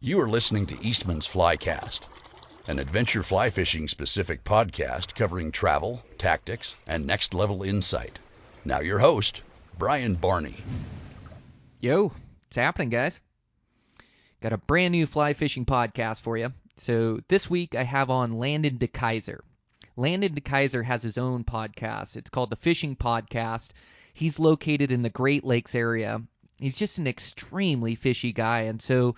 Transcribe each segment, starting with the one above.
You are listening to Eastman's Flycast, an adventure fly fishing specific podcast covering travel, tactics, and next level insight. Now your host, Brian Barney. Yo, what's happening, guys? Got a brand new fly fishing podcast for you. So this week I have on Landon Dekeyser. Landon Dekeyser has his own podcast. It's called the Fishing Podcast. He's located in the Great Lakes area. He's just an extremely fishy guy, and so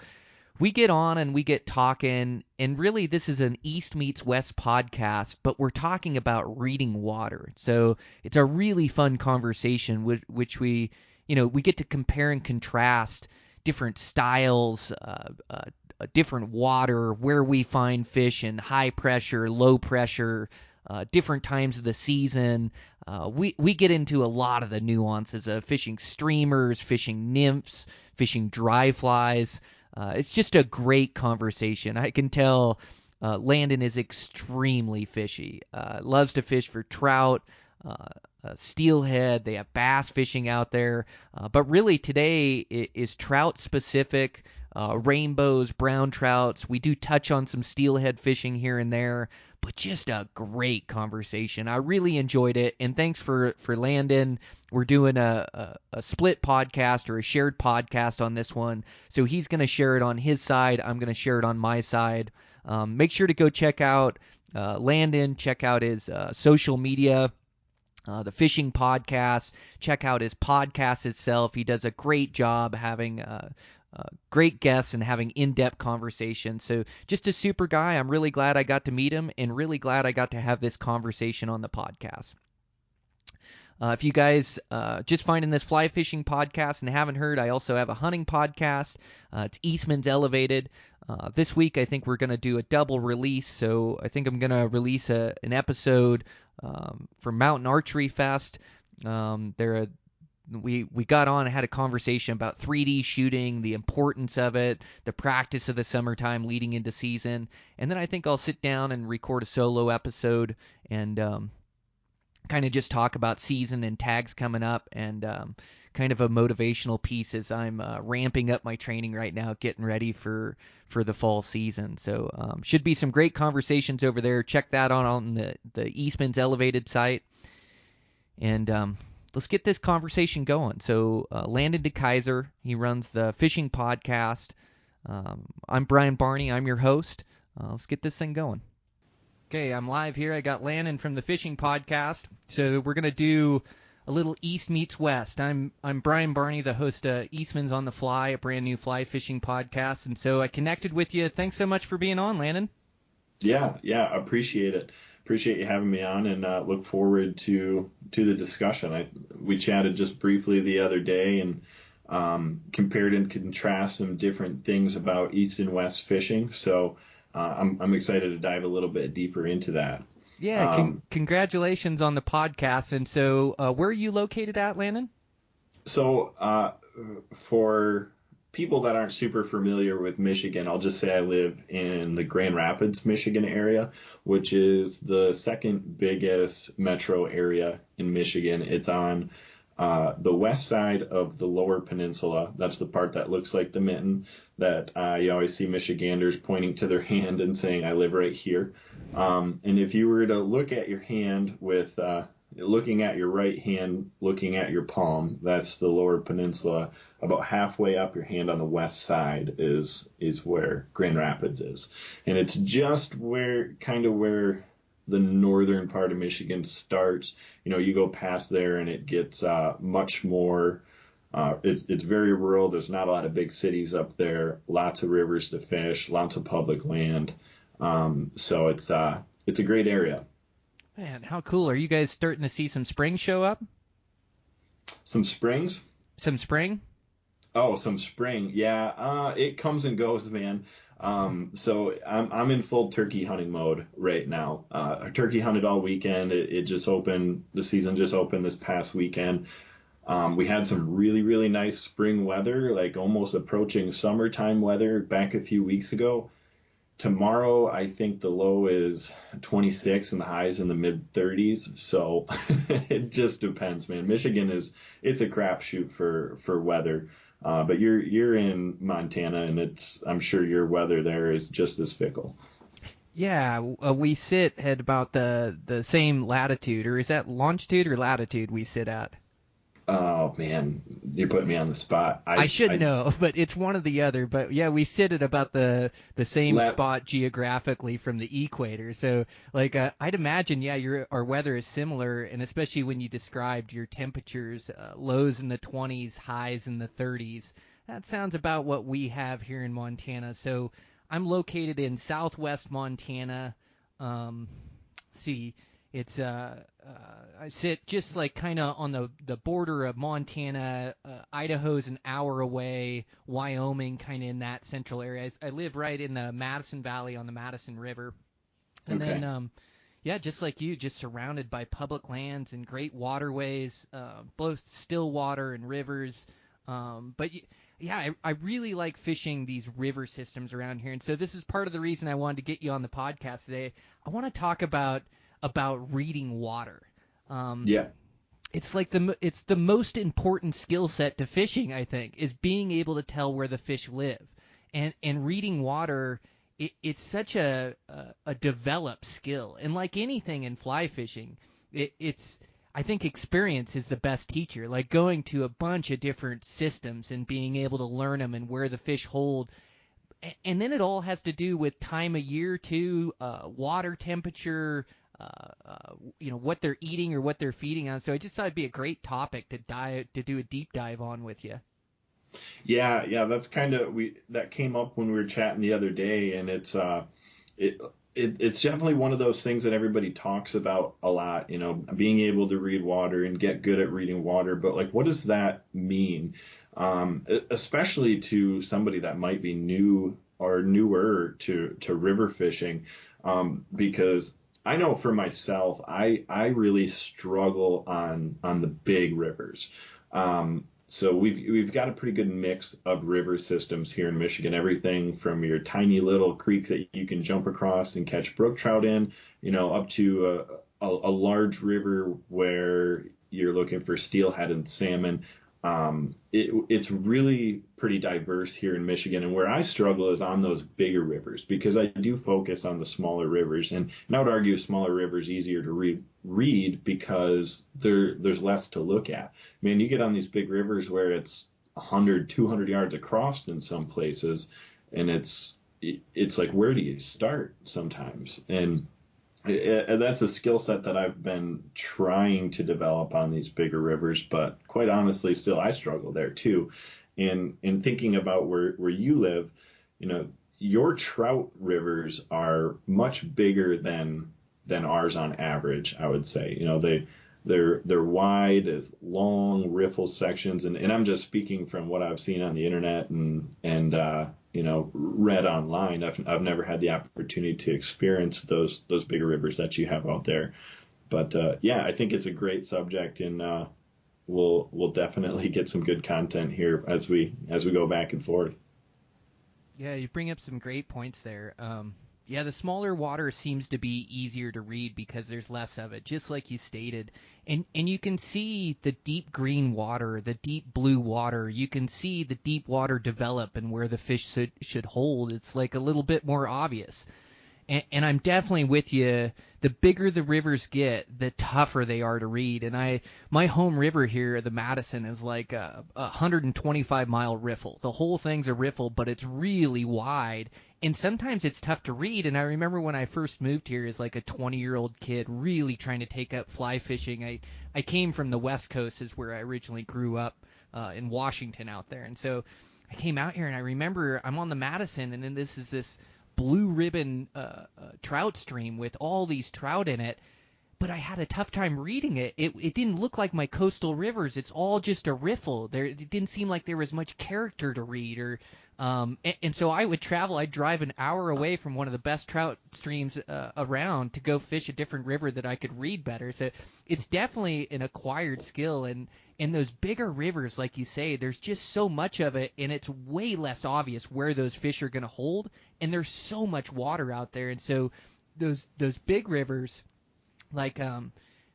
we get on and we get talking, and really this is an East meets West podcast, but we're talking about reading water. So it's a really fun conversation, which we get to compare and contrast different styles, different water, where we find fish in high pressure, low pressure, different times of the season. We get into a lot of the nuances of fishing streamers, fishing nymphs, fishing dry flies. It's just a great conversation. I can tell Landon is extremely fishy. Loves to fish for trout, steelhead. They have bass fishing out there. But really today is trout specific, rainbows, brown trouts. We do touch on some steelhead fishing here and there, but just a great conversation. I really enjoyed it, and thanks for Landon. We're doing a split podcast or a shared podcast on this one, so he's going to share it on his side. I'm going to share it on my side. Make sure to go check out Landon, check out his social media, the Fishing Podcast, check out his podcast itself. He does a great job having great guests and having in-depth conversations. So just a super guy. I'm really glad I got to meet him and really glad I got to have this conversation on the podcast. If you guys just finding this fly fishing podcast and haven't heard, I also have a hunting podcast. It's Eastmans Elevated. This week I think we're going to do a double release. So I think I'm going to release an episode for Mountain Archery Fest. We got on and had a conversation about 3D shooting, the importance of it, the practice of the summertime leading into season. And then I think I'll sit down and record a solo episode and kind of just talk about season and tags coming up, and kind of a motivational piece as I'm ramping up my training right now, getting ready for the fall season. So should be some great conversations over there. Check that on the Eastman's Elevated site. And let's get this conversation going. So Landon Dekeyser, he runs the Fishing Podcast. I'm Brian Barney. I'm your host. Let's get this thing going. Okay, I'm live here. I got Landon from the Fishing Podcast. So we're going to do a little East meets West. I'm Brian Barney, the host of Eastman's on the Fly, a brand new fly fishing podcast. And so I connected with you. Thanks so much for being on, Landon. Yeah, appreciate it. Appreciate you having me on, and look forward to the discussion. We chatted just briefly the other day and compared and contrast some different things about East and West fishing. So I'm excited to dive a little bit deeper into that. Yeah, congratulations on the podcast. And so where are you located at, Landon? So for people that aren't super familiar with Michigan, I'll just say I live in the Grand Rapids, Michigan area, which is the second biggest metro area in Michigan. It's on the west side of the Lower Peninsula. That's the part that looks like the mitten that you always see Michiganders pointing to their hand and saying, I live right here. And if you were to look at your hand with looking at your right hand, looking at your palm, that's the Lower Peninsula. About halfway up your hand on the west side is where Grand Rapids is. And it's just where the northern part of Michigan starts. You go past there and it gets much more, it's very rural. There's not a lot of big cities up there, lots of rivers to fish, lots of public land. So it's a great area. Man, how cool. Are you guys starting to see some spring show up? Some springs? Some spring? Oh, some spring. Yeah, it comes and goes, man. So I'm in full turkey hunting mode right now. I turkey hunted all weekend. It just opened. The season just opened this past weekend. We had some really, really nice spring weather, like almost approaching summertime weather back a few weeks ago. Tomorrow, I think the low is 26 and the high is in the mid 30s. So it just depends, man. Michigan it's a crapshoot for weather. But you're in Montana, and I'm sure your weather there is just as fickle. Yeah, we sit at about the same latitude, or is that longitude or latitude we sit at? Oh man, you're putting me on the spot. I should I know, but it's one or the other. But yeah, we sit at about the same let spot geographically from the equator. So like I'd imagine, yeah, our weather is similar, and especially when you described your temperatures, lows in the 20s, highs in the 30s. That sounds about what we have here in Montana. So I'm located in southwest Montana. Um, see, it's I sit just like kind of on the border of Montana. Idaho's an hour away. Wyoming, kind of in that central area. I live right in the Madison Valley on the Madison River, and then Okay. yeah, just like you, just surrounded by public lands and great waterways, both still water and rivers. Yeah, I really like fishing these river systems around here, and so this is part of the reason I wanted to get you on the podcast today. I want to talk about reading water. Um, Yeah. it's the most important skill set to fishing, I think, is being able to tell where the fish live, and reading water. It's such a developed skill, and like anything in fly fishing, it's I think experience is the best teacher. Like going to a bunch of different systems and being able to learn them and where the fish hold, and then it all has to do with time of year too, water temperature, what they're eating or what they're feeding on. So I just thought it'd be a great topic to do a deep dive on with you. Yeah, that's kind of we that came up when we were chatting the other day, and it, it's definitely one of those things that everybody talks about a lot, being able to read water and get good at reading water. But like, what does that mean? Especially to somebody that might be new or newer to river fishing, because I know for myself, I really struggle on the big rivers. So we've got a pretty good mix of river systems here in Michigan. Everything from your tiny little creek that you can jump across and catch brook trout in, up to a large river where you're looking for steelhead and salmon. It's really pretty diverse here in Michigan, and where I struggle is on those bigger rivers because I do focus on the smaller rivers, and I would argue smaller rivers easier to read because there's less to look at. Man, you get on these big rivers where it's 100, 200 yards across in some places, and it's like, where do you start sometimes? And that's a skill set that I've been trying to develop on these bigger rivers, but quite honestly, still I struggle there too. And in thinking about where you live, your trout rivers are much bigger than ours on average, I would say. They're wide, long riffle sections, and I'm just speaking from what I've seen on the internet and read online. I've never had the opportunity to experience those bigger rivers that you have out there. But yeah, I think it's a great subject, and we'll definitely get some good content here as we go back and forth. Yeah, you bring up some great points there. Yeah, the smaller water seems to be easier to read because there's less of it, just like you stated. And you can see the deep green water, the deep blue water. You can see the deep water develop and where the fish should hold. It's like a little bit more obvious. And I'm definitely with you. The bigger the rivers get, the tougher they are to read. And my home river here, the Madison, is like a 125-mile riffle. The whole thing's a riffle, but it's really wide. And sometimes it's tough to read. And I remember when I first moved here as like a 20-year-old kid, really trying to take up fly fishing. I came from the West Coast, is where I originally grew up, in Washington out there. And so I came out here, and I remember I'm on the Madison, and then this blue ribbon trout stream with all these trout in it, but I had a tough time reading it. It didn't look like my coastal rivers. It's all just a riffle. It didn't seem like there was much character to read, and so I would travel. I'd drive an hour away from one of the best trout streams around to go fish a different river that I could read better. So it's definitely an acquired skill, and in those bigger rivers, like you say, there's just so much of it, and it's way less obvious where those fish are going to hold, and there's so much water out there, and so those big rivers, like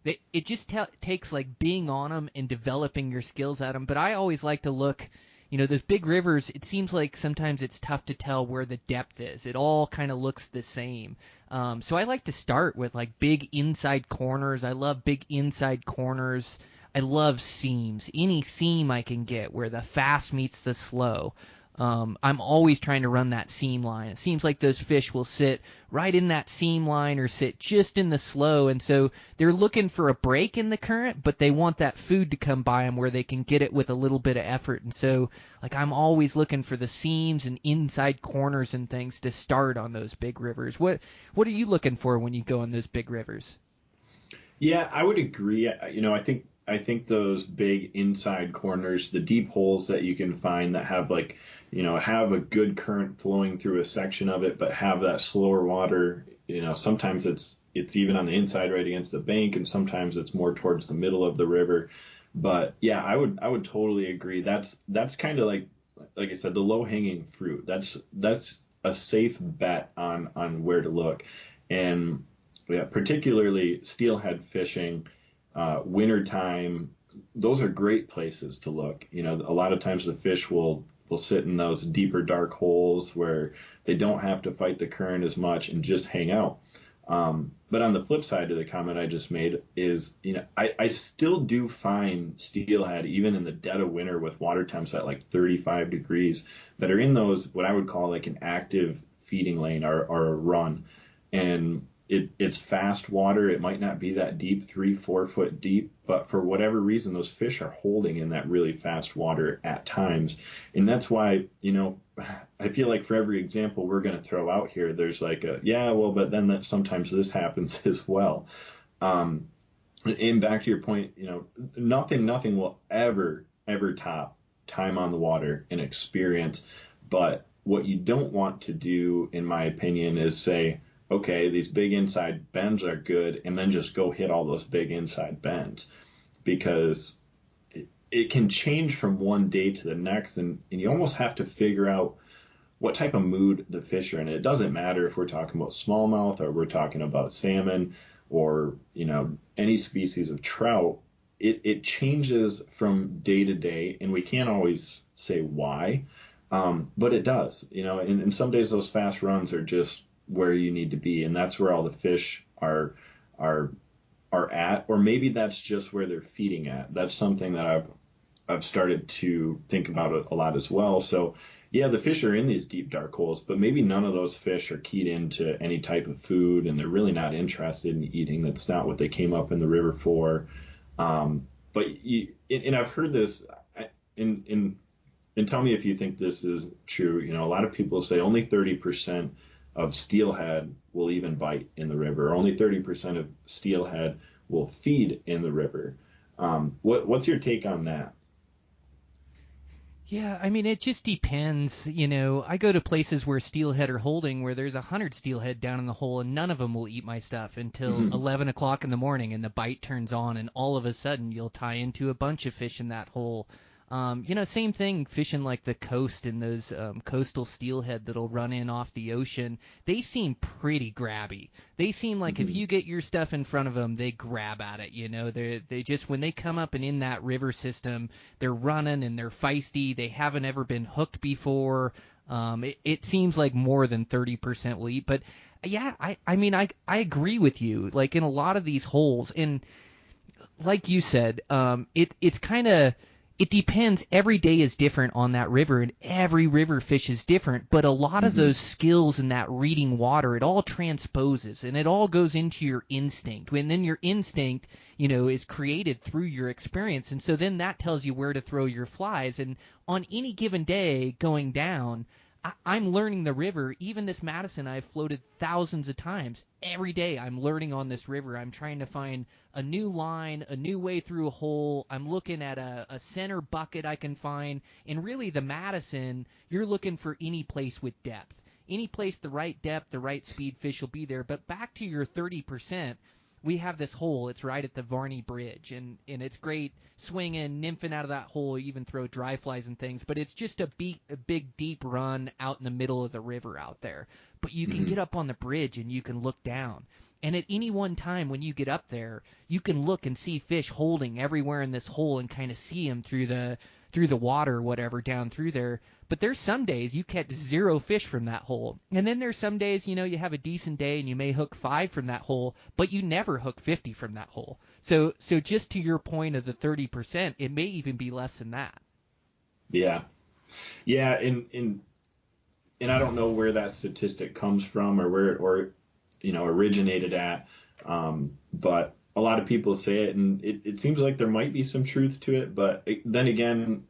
it just takes like being on them and developing your skills at them. But I always like to look, those big rivers, it seems like sometimes it's tough to tell where the depth is. It all kind of looks the same. So I like to start with like big inside corners. I love big inside corners. I love seams. Any seam I can get where the fast meets the slow. I'm always trying to run that seam line. It seems like those fish will sit right in that seam line or sit just in the slow, and so they're looking for a break in the current, but they want that food to come by them where they can get it with a little bit of effort. And so, like, I'm always looking for the seams and inside corners and things to start on those big rivers. What are you looking for when you go on those big rivers? Yeah, I would agree. I think those big inside corners, the deep holes that you can find that have have a good current flowing through a section of it, but have that slower water. Sometimes it's even on the inside right against the bank, and sometimes it's more towards the middle of the river. But yeah, I would totally agree. That's kind of like I said, the low hanging fruit. That's a safe bet on where to look, and yeah, particularly steelhead fishing, wintertime. Those are great places to look. A lot of times the fish will sit in those deeper dark holes where they don't have to fight the current as much and just hang out. But on the flip side of the comment I just made is, I still do find steelhead, even in the dead of winter with water temps at like 35 degrees, that are in those, what I would call like an active feeding lane or a run. And it's fast water. It might not be that deep, 3-4 foot deep, but for whatever reason, those fish are holding in that really fast water at times. And that's why, I feel like for every example we're going to throw out here, there's like but then sometimes this happens as well. And back to your point, nothing will ever top time on the water and experience. But what you don't want to do, in my opinion, is say, okay, these big inside bends are good, and then just go hit all those big inside bends, because it can change from one day to the next, and you almost have to figure out what type of mood the fish are in. It doesn't matter if we're talking about smallmouth or we're talking about salmon or any species of trout. It changes from day to day, and we can't always say why, but it does. And some days those fast runs are just where you need to be, and that's where all the fish are at, or maybe that's just where they're feeding at. That's something that I've started to think about a lot as well. So yeah, the fish are in these deep dark holes, but maybe none of those fish are keyed into any type of food, and they're really not interested in eating. That's not what they came up in the river for. And I've heard this, and tell me if you think this is true. A lot of people say only 30% of steelhead will even bite in the river. Only 30% of steelhead will feed in the river. What's your take on that? Yeah, I mean, it just depends. I go to places where steelhead are holding, where there's 100 steelhead down in the hole, and none of them will eat my stuff until 11 o'clock in the morning, and the bite turns on, and all of a sudden you'll tie into a bunch of fish in that hole. Same thing fishing like the coast and those coastal steelhead that'll run in off the ocean. They seem pretty grabby. They seem like if you get your stuff in front of them, they grab at it. They just, when they come up and in that river system, they're running and they're feisty. They haven't ever been hooked before. It seems like more than 30% will eat. But yeah, I mean, I agree with you. Like in a lot of these holes, and like you said, it's kind of. It depends. Every day is different on that river, and every river fish is different. But a lot of those skills in that reading water, it all transposes, and it all goes into your instinct. And then your instinct, is created through your experience. And so then that tells you where to throw your flies. And on any given day going down, I'm learning the river. Even this Madison, I've floated thousands of times. Every day I'm learning on this river. I'm trying to find a new line, a new way through a hole. I'm looking at a center bucket I can find. And really the Madison, you're looking for any place with depth. Any place, the right depth, the right speed, fish will be there. But back to your 30%, we have this hole. It's right at the Varney Bridge, and it's great swinging, nymphing out of that hole. You even throw dry flies and things, but it's just a big, deep run out in the middle of the river out there. But you can get up on the bridge, and you can look down. And at any one time when you get up there, you can look and see fish holding everywhere in this hole and kind of see them through the the water or whatever down through there. But there's some days you catch 0 fish from that hole. And then there's some days, you have a decent day and you may hook 5 from that hole, but you never hook 50 from that hole. So just to your point of the 30%, it may even be less than that. Yeah. Yeah, and I don't know where that statistic comes from or where originated at. But a lot of people say it, and it seems like there might be some truth to it. But then again,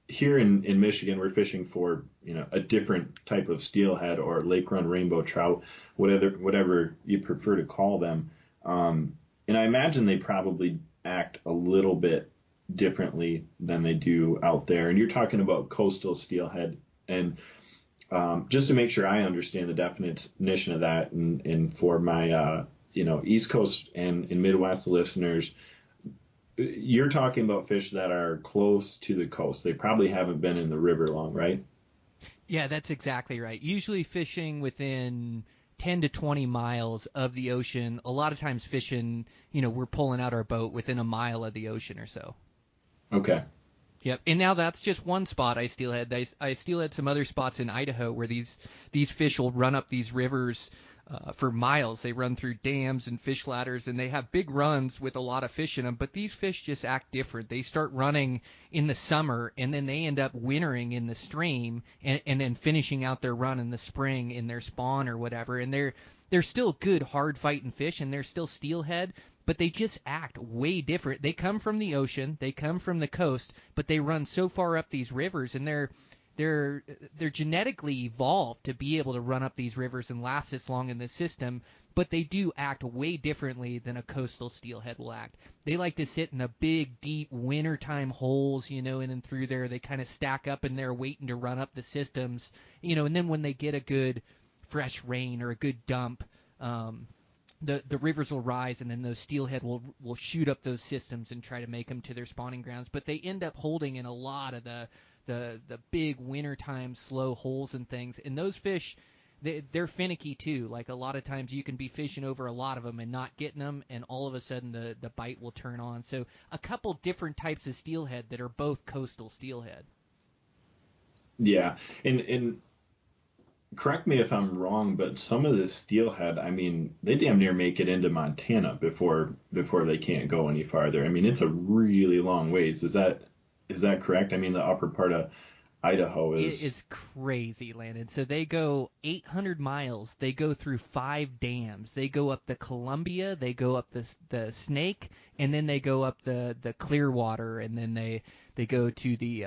here in Michigan, we're fishing for a different type of steelhead or lake run rainbow trout, whatever you prefer to call them. And I imagine they probably act a little bit differently than they do out there. And you're talking about coastal steelhead, and just to make sure I understand the definition of that, and for my East Coast and Midwest listeners, you're talking about fish that are close to the coast. They probably haven't been in the river long, right? Yeah, that's exactly right. Usually fishing within 10 to 20 miles of the ocean. A lot of times fishing, we're pulling out our boat within a mile of the ocean or so. Okay. Yep, and now that's just one spot I steelhead. I steelhead some other spots in Idaho where these fish will run up these rivers for miles. They run through dams and fish ladders, and they have big runs with a lot of fish in them. But these fish just act different. They start running in the summer, and then they end up wintering in the stream, and then finishing out their run in the spring in their spawn or whatever. And they're still good, hard fighting fish, and they're still steelhead, but they just act way different. They come from the ocean, they come from the coast, but they run so far up these rivers, and they're genetically evolved to be able to run up these rivers and last this long in the system, but they do act way differently than a coastal steelhead will act. They like to sit in the big, deep wintertime holes, in and through there. They kind of stack up in there waiting to run up the systems, and then when they get a good fresh rain or a good dump, the rivers will rise, and then those steelhead will shoot up those systems and try to make them to their spawning grounds. But they end up holding in a lot of the big wintertime slow holes and things. And those fish, they're finicky too. Like a lot of times you can be fishing over a lot of them and not getting them, and all of a sudden the bite will turn on. So a couple different types of steelhead that are both coastal steelhead. Yeah, and correct me if I'm wrong, but some of the steelhead, I mean, they damn near make it into Montana before they can't go any farther. I mean, it's a really long ways. Is that correct? I mean, the upper part of Idaho is... It is crazy, Landon. So they go 800 miles. They go through 5 dams. They go up the Columbia. They go up the Snake, and then they go up the Clearwater, and then they go to the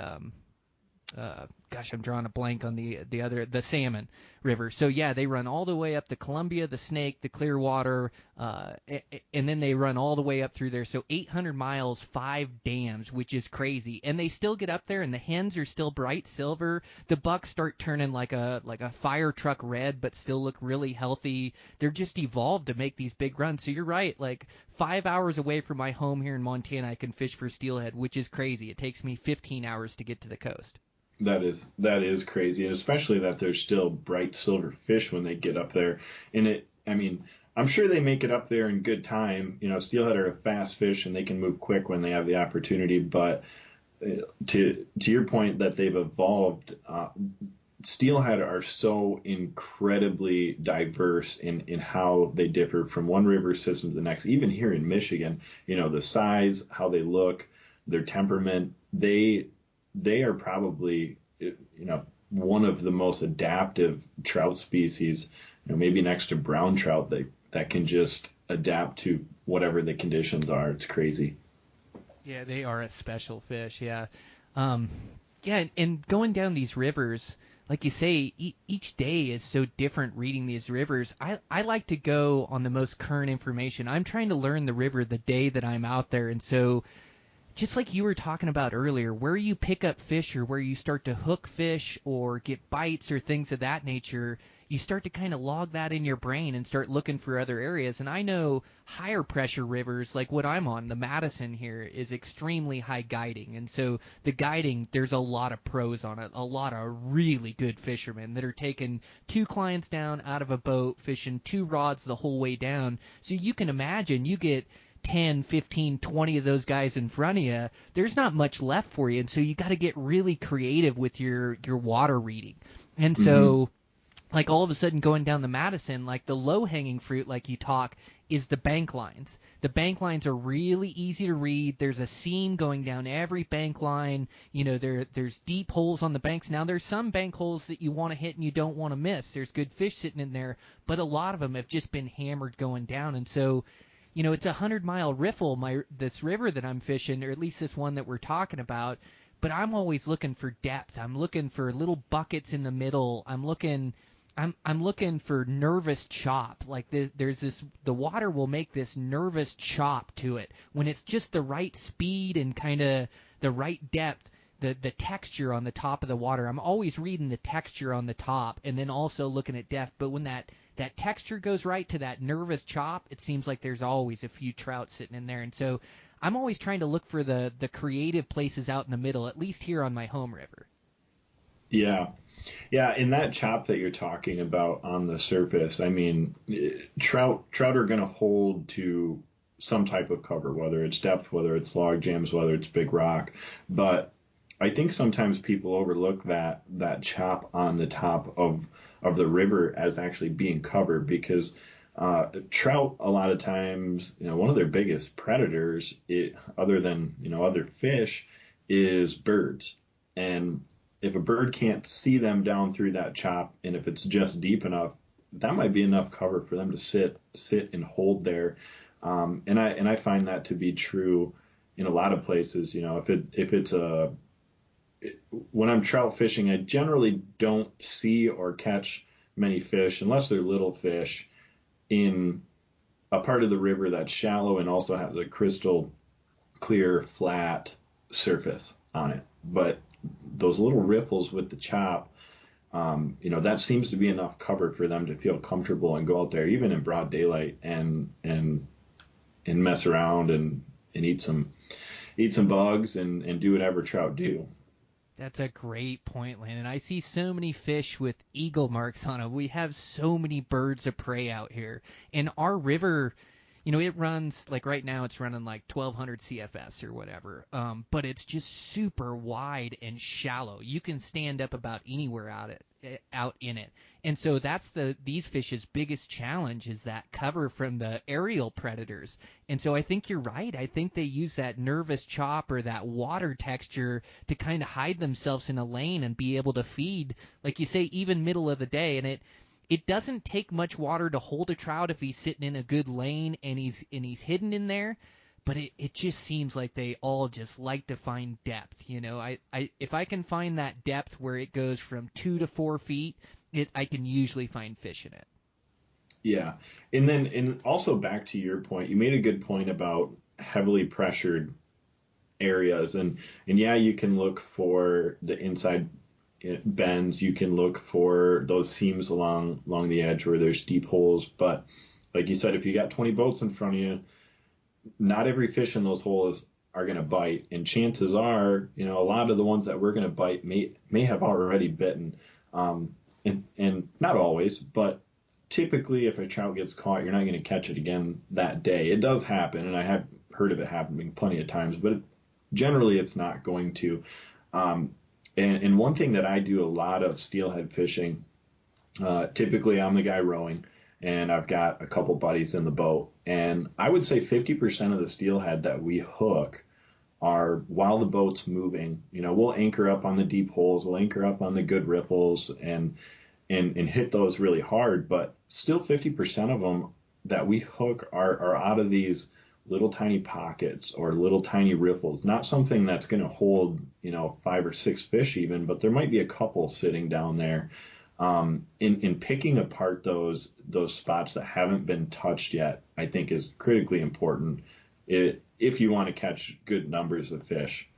I'm drawing a blank on the Salmon River. So yeah, they run all the way up the Columbia, the Snake, the Clearwater, and then they run all the way up through there. So 800 miles, 5 dams, which is crazy. And they still get up there, and the hens are still bright silver. The bucks start turning like a fire truck red, but still look really healthy. They're just evolved to make these big runs. So you're right, like 5 hours away from my home here in Montana, I can fish for steelhead, which is crazy. It takes me 15 hours to get to the coast. That is crazy, and especially that there's still bright silver fish when they get up there. And I'm sure they make it up there in good time. Steelhead are a fast fish, and they can move quick when they have the opportunity. But to your point that they've evolved, steelhead are so incredibly diverse in how they differ from one river system to the next. Even here in Michigan, the size, how they look, their temperament, they are probably, one of the most adaptive trout species, maybe next to brown trout, that can just adapt to whatever the conditions are. It's crazy. Yeah, they are a special fish. Yeah. And going down these rivers, like you say, each day is so different reading these rivers. I like to go on the most current information. I'm trying to learn the river the day that I'm out there, and so just like you were talking about earlier, where you pick up fish or where you start to hook fish or get bites or things of that nature, you start to kind of log that in your brain and start looking for other areas. And I know higher pressure rivers, like what I'm on, the Madison here, is extremely high guiding. And so the guiding, there's a lot of pros on it, a lot of really good fishermen that are taking 2 clients down out of a boat, fishing 2 rods the whole way down. So you can imagine you get 10, 15, 20 of those guys in front of you, there's not much left for you. And so you got to get really creative with your water reading. And so, like, all of a sudden going down the Madison, like, the low-hanging fruit, like you talk, is the bank lines. The bank lines are really easy to read. There's a seam going down every bank line. You know, there's deep holes on the banks. Now, there's some bank holes that you want to hit and you don't want to miss. There's good fish sitting in there, but a lot of them have just been hammered going down. And so, you know, it's a 100-mile riffle, this river that I'm fishing, or at least this one that we're talking about, but I'm always looking for depth. I'm looking for little buckets in the middle. I'm looking for nervous chop. Like the water will make this nervous chop to it when it's just the right speed and kind of the right depth. The texture on the top of the water. I'm always reading the texture on the top and then also looking at depth. But when that texture goes right to that nervous chop, it seems like there's always a few trout sitting in there. And so I'm always trying to look for the creative places out in the middle, at least here on my home river. Yeah. Yeah, in that chop that you're talking about on the surface, I mean, trout are going to hold to some type of cover, whether it's depth, whether it's log jams, whether it's big rock. But I think sometimes people overlook that chop on the top of the river as actually being covered, because trout a lot of times, you know, one of their biggest predators, other than, you know, other fish, is birds. And if a bird can't see them down through that chop, and if it's just deep enough, that might be enough cover for them to sit and hold there. And I find that to be true in a lot of places. You know, when I'm trout fishing, I generally don't see or catch many fish unless they're little fish in a part of the river that's shallow and also has a crystal clear, flat surface on it. But those little riffles with the chop, you know, that seems to be enough cover for them to feel comfortable and go out there even in broad daylight and mess around and eat some bugs and do whatever trout do. That's a great point, Landon. I see so many fish with eagle marks on them. We have so many birds of prey out here. And our river, you know, it runs, like right now it's running like 1,200 CFS or whatever. But it's just super wide and shallow. You can stand up about anywhere out in it. And so that's these fish's biggest challenge, is that cover from the aerial predators. And so I think you're right. I think they use that nervous chop or that water texture to kind of hide themselves in a lane and be able to feed, like you say, even middle of the day. And it doesn't take much water to hold a trout if he's sitting in a good lane and he's hidden in there. But it just seems like they all just like to find depth. You know, if I can find that depth where it goes from 2 to 4 feet, I can usually find fish in it. Yeah. And also back to your point, you made a good point about heavily pressured areas. And yeah, you can look for the inside bends. You can look for those seams along the edge where there's deep holes. But like you said, if you got 20 boats in front of you, not every fish in those holes are going to bite. And chances are, you know, a lot of the ones that we're going to bite may have already bitten. And not always, but typically if a trout gets caught, you're not going to catch it again that day. It does happen, and I have heard of it happening plenty of times, but generally it's not going to. And one thing that I do a lot of steelhead fishing, typically I'm the guy rowing, and I've got a couple buddies in the boat, and I would say 50% of the steelhead that we hook are while the boat's moving. You know, we'll anchor up on the deep holes, we'll anchor up on the good riffles and hit those really hard, but still 50% of them that we hook are out of these little tiny pockets or little tiny riffles. Not something that's going to hold, you know, 5 or 6 fish even, but there might be a couple sitting down there. In picking apart those spots that haven't been touched yet, I think is critically important if you want to catch good numbers of fish.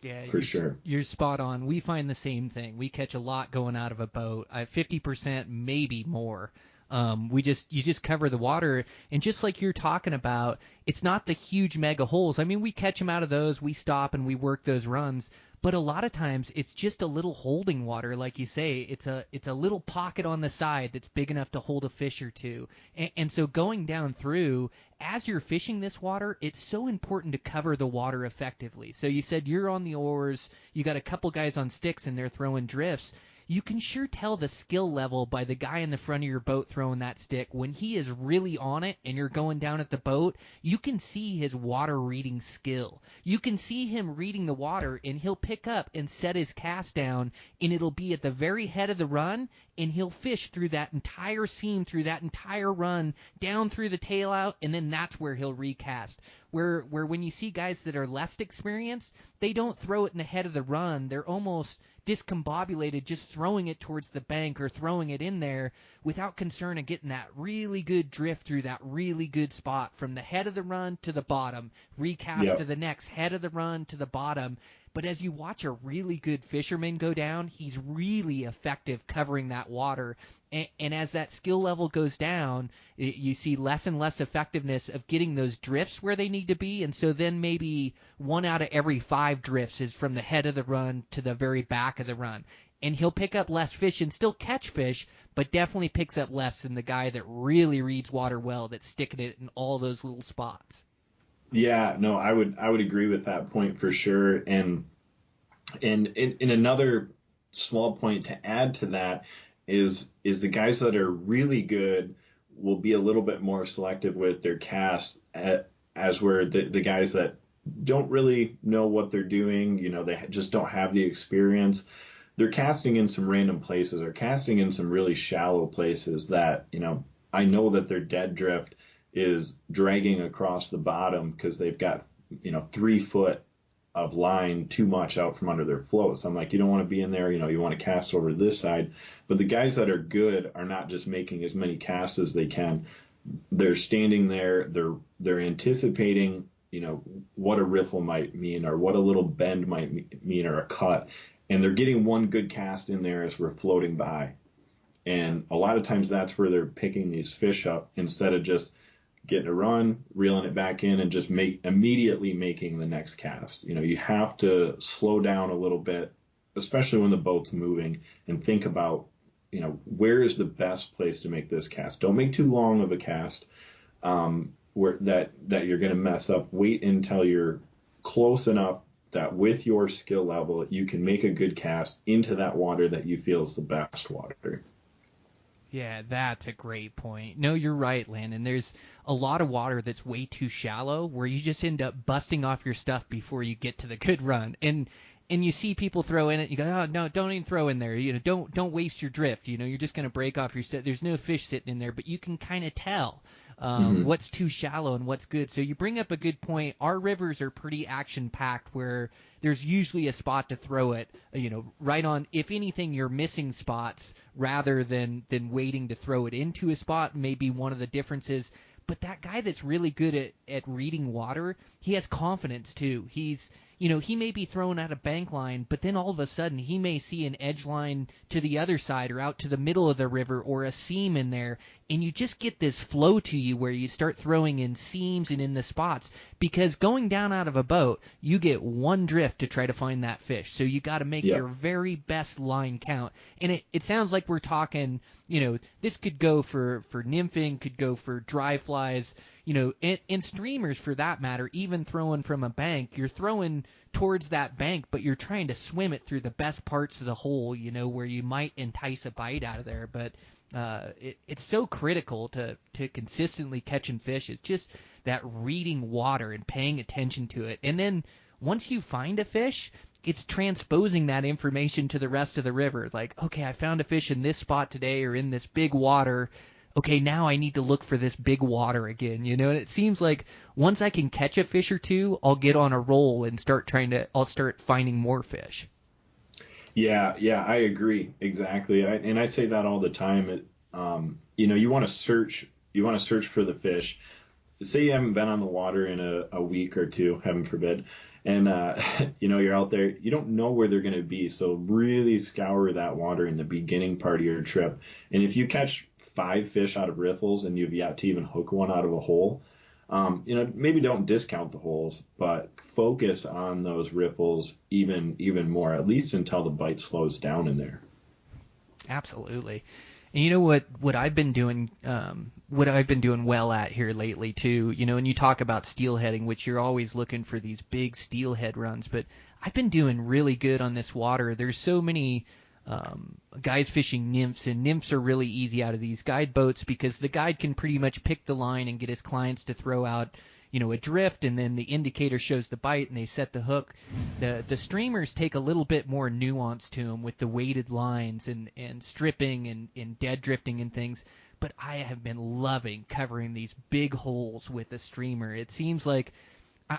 Yeah, for sure. You're spot on. We find the same thing. We catch a lot going out of a boat. 50%, maybe more. You just cover the water, and just like you're talking about, it's not the huge mega holes. I mean, we catch them out of those, we stop and we work those runs, But a lot of times it's just a little holding water, like you say. It's a little pocket on the side that's big enough to hold a fish or two. And so going down through, as you're fishing this water, it's so important to cover the water effectively. So you said you're on the oars, you got a couple guys on sticks and they're throwing drifts. You can sure tell the skill level by the guy in the front of your boat throwing that stick. When he is really on it and you're going down at the boat, you can see his water reading skill. You can see him reading the water, and he'll pick up and set his cast down, and it'll be at the very head of the run, and he'll fish through that entire seam, through that entire run, down through the tail out, and then that's where he'll recast. Where when you see guys that are less experienced, they don't throw it in the head of the run. They're almost discombobulated just throwing it towards the bank or throwing it in there without concern of getting that really good drift through that really good spot from the head of the run to the bottom, recast to the next head of the run to the bottom. But as you watch a really good fisherman go down, he's really effective covering that water. And as that skill level goes down, you see less and less effectiveness of getting those drifts where they need to be. And so then maybe 1 out of every 5 drifts is from the head of the run to the very back of the run. And he'll pick up less fish and still catch fish, but definitely picks up less than the guy that really reads water well, that's sticking it in all those little spots. Yeah, no, I would agree with that point for sure. And in another small point to add to that is the guys that are really good will be a little bit more selective with their cast, as where the guys that don't really know what they're doing, they just don't have the experience. They're casting in some random places, or casting in some really shallow places that, I know that their dead drift is dragging across the bottom because they've got 3 foot of line too much out from under their float. So I'm like, you don't want to be in there, you want to cast over this side. But the guys that are good are not just making as many casts as they can. They're standing there, they're anticipating, what a riffle might mean, or what a little bend might mean, or a cut. And they're getting one good cast in there as we're floating by. And a lot of times that's where they're picking these fish up, instead of just getting a run, reeling it back in, and just immediately making the next cast. You have to slow down a little bit, especially when the boat's moving, and think about, where is the best place to make this cast. Don't make too long of a cast where that you're going to mess up. Wait until you're close enough that with your skill level, you can make a good cast into that water that you feel is the best water. Yeah, that's a great point. No, you're right, Landon. There's a lot of water that's way too shallow where you just end up busting off your stuff before you get to the good run. And you see people throw in it, you go, oh, no, don't even throw in there. Don't waste your drift. You're just going to break off your stuff. There's no fish sitting in there, but you can kind of tell what's too shallow and what's good. So you bring up a good point. Our rivers are pretty action-packed where there's usually a spot to throw it, right on. If anything, you're missing spots rather than waiting to throw it into a spot, maybe one of the differences. But that guy that's really good at reading water, he has confidence too. He may be thrown out a bank line, but then all of a sudden he may see an edge line to the other side or out to the middle of the river or a seam in there, and you just get this flow to you where you start throwing in seams and in the spots, because going down out of a boat, you get one drift to try to find that fish. So you got to make your very best line count. And it sounds like we're talking, this could go for nymphing, could go for dry flies, and streamers for that matter, even throwing from a bank. You're throwing towards that bank, but you're trying to swim it through the best parts of the hole, where you might entice a bite out of there. But it's so critical to consistently catching fish. It's just that reading water and paying attention to it. And then once you find a fish, it's transposing that information to the rest of the river. Like, okay, I found a fish in this spot today or in this big water. Okay, now I need to look for this big water again, and it seems like once I can catch a fish or two, I'll get on a roll and I'll start finding more fish. Yeah, I agree. Exactly. And I say that all the time. You want to search for the fish. Say you haven't been on the water in a week or two, heaven forbid, and you're out there, you don't know where they're going to be. So really scour that water in the beginning part of your trip. And if you catch 5 fish out of riffles and you've yet to even hook one out of a hole, Maybe don't discount the holes, but focus on those ripples even more, at least until the bite slows down in there. Absolutely. And you know what I've been doing what I've been doing well at here lately too, and you talk about steelheading, which you're always looking for these big steelhead runs, but I've been doing really good on this water. There's so many guys fishing nymphs, and nymphs are really easy out of these guide boats because the guide can pretty much pick the line and get his clients to throw out a drift, and then the indicator shows the bite and they set the hook. The streamers take a little bit more nuance to them with the weighted lines and stripping and dead drifting and things. But I have been loving covering these big holes with a streamer. It seems like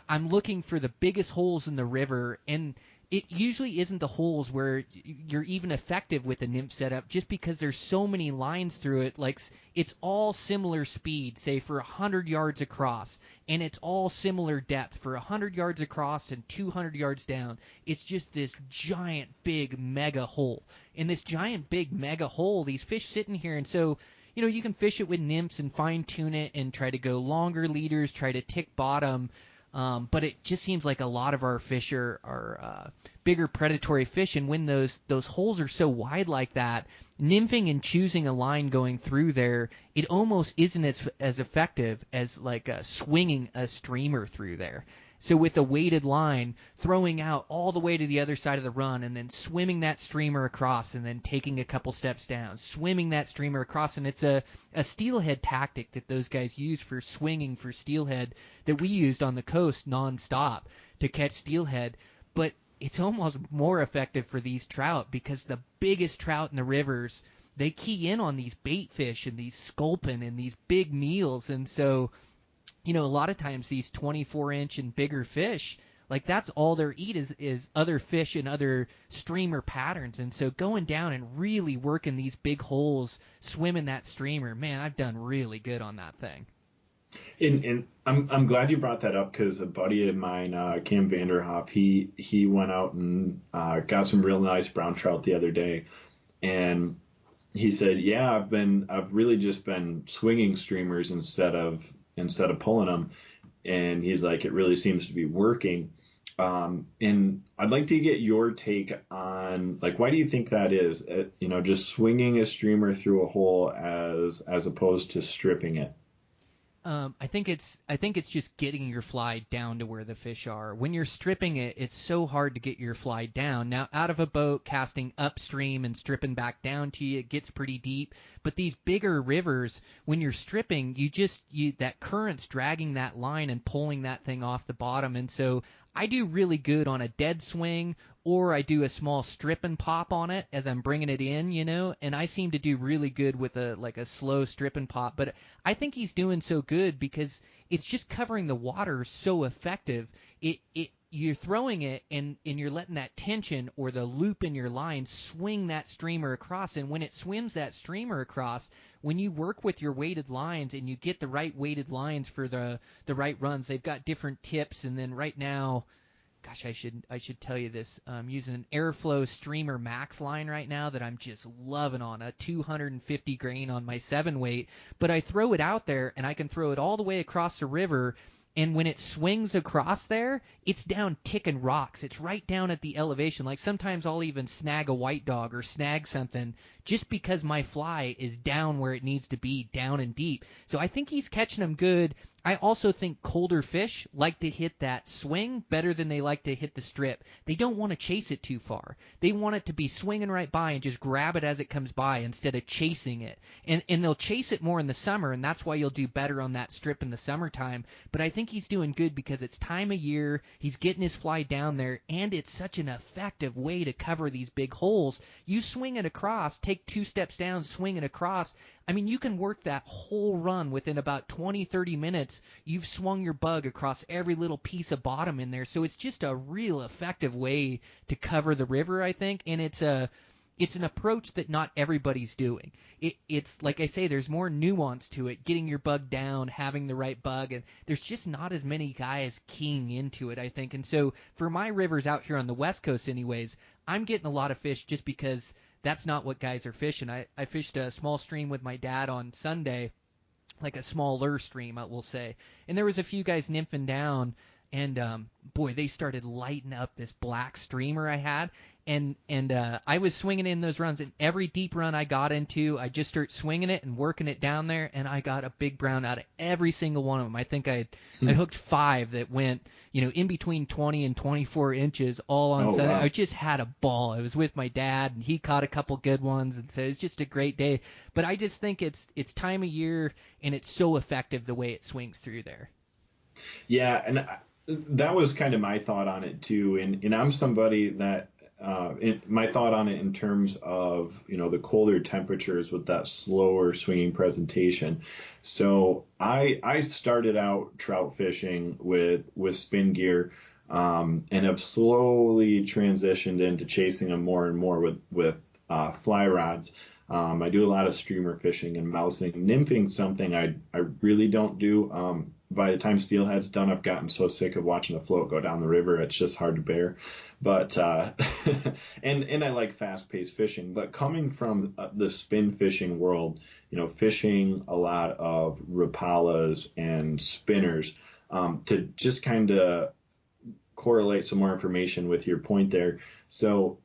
I'm looking for the biggest holes in the river, and it usually isn't the holes where you're even effective with a nymph setup, just because there's so many lines through it. Like, it's all similar speed, say for 100 yards across, and it's all similar depth for 100 yards across and 200 yards down. It's just this giant big mega hole. In this giant big mega hole, these fish sitting here, and so you can fish it with nymphs and fine tune it and try to go longer leaders, try to tick bottom. But it just seems like a lot of our fish are bigger predatory fish, and when those holes are so wide like that, nymphing and choosing a line going through there, it almost isn't as effective as like swinging a streamer through there. So with a weighted line, throwing out all the way to the other side of the run and then swimming that streamer across and then taking a couple steps down, swimming that streamer across, and it's a steelhead tactic that those guys use for swinging for steelhead that we used on the coast nonstop to catch steelhead. But it's almost more effective for these trout because the biggest trout in the rivers, they key in on these bait fish and these sculpin and these big meals, and so a lot of times these 24-inch and bigger fish, like that's all they eat is other fish and other streamer patterns. And so going down and really working these big holes, swimming that streamer, man, I've done really good on that thing. And I'm glad you brought that up because a buddy of mine, Cam Vanderhoff, he went out and got some real nice brown trout the other day, and he said, "Yeah, I've really just been swinging streamers instead of pulling them," and he's like, "It really seems to be working." And I'd like to get your take on, like, why do you think that is? Just swinging a streamer through a hole as opposed to stripping it. I think it's just getting your fly down to where the fish are. When you're stripping it, it's so hard to get your fly down. Now, out of a boat, casting upstream and stripping back down to you, it gets pretty deep. But these bigger rivers, when you're stripping, that current's dragging that line and pulling that thing off the bottom. And so I do really good on a dead swing, or I do a small strip and pop on it as I'm bringing it in, and I seem to do really good with a slow strip and pop. But I think he's doing so good because it's just covering the water so effective. You're throwing it and you're letting that tension or the loop in your line swing that streamer across, and when it swims that streamer across, when you work with your weighted lines and you get the right weighted lines for the right runs, they've got different tips. And then right now, gosh, I should tell you this. I'm using an Airflow Streamer Max line right now that I'm just loving on a 250 grain on my 7-weight. But I throw it out there, and I can throw it all the way across the river. And when it swings across there, it's down ticking rocks. It's right down at the elevation. Like sometimes I'll even snag a white dog or snag something just because my fly is down where it needs to be, down and deep. So I think he's catching them good. I also think colder fish like to hit that swing better than they like to hit the strip. They don't want to chase it too far. They want it to be swinging right by and just grab it as it comes by instead of chasing it. And they'll chase it more in the summer, and that's why you'll do better on that strip in the summertime. But I think he's doing good because it's time of year, he's getting his fly down there, and it's such an effective way to cover these big holes. You swing it across, take 2 steps down, swing it across. I mean, you can work that whole run within about 20, 30 minutes. You've swung your bug across every little piece of bottom in there. So it's just a real effective way to cover the river, I think. And it's an approach that not everybody's doing. It's like I say, there's more nuance to it, getting your bug down, having the right bug, and there's just not as many guys keying into it, I think. And so for my rivers out here on the West Coast anyways, I'm getting a lot of fish just because that's not what guys are fishing. I fished a small stream with my dad on Sunday, like a small lure stream, I will say. And there was a few guys nymphing down, and boy, they started lighting up this black streamer I had. And I was swinging in those runs, and every deep run I got into, I just start swinging it and working it down there, and I got a big brown out of every single one of them. I think I hooked 5 that went, in between 20 and 24 inches, all on Sunday. Wow. I just had a ball. I was with my dad, and he caught a couple good ones, and so it was just a great day. But I just think it's time of year, and it's so effective the way it swings through there. Yeah, and that was kind of my thought on it too. And I'm somebody that my thought on it in terms of the colder temperatures with that slower swinging presentation. So I started out trout fishing with spin gear, and have slowly transitioned into chasing them more and more with fly rods. I do a lot of streamer fishing and mousing. Nymphing something I really don't do. By the time steelhead's done, I've gotten so sick of watching the float go down the river, it's just hard to bear. But and I like fast-paced fishing. But coming from the spin fishing world, fishing a lot of Rapalas and spinners, to just kind of correlate some more information with your point there. So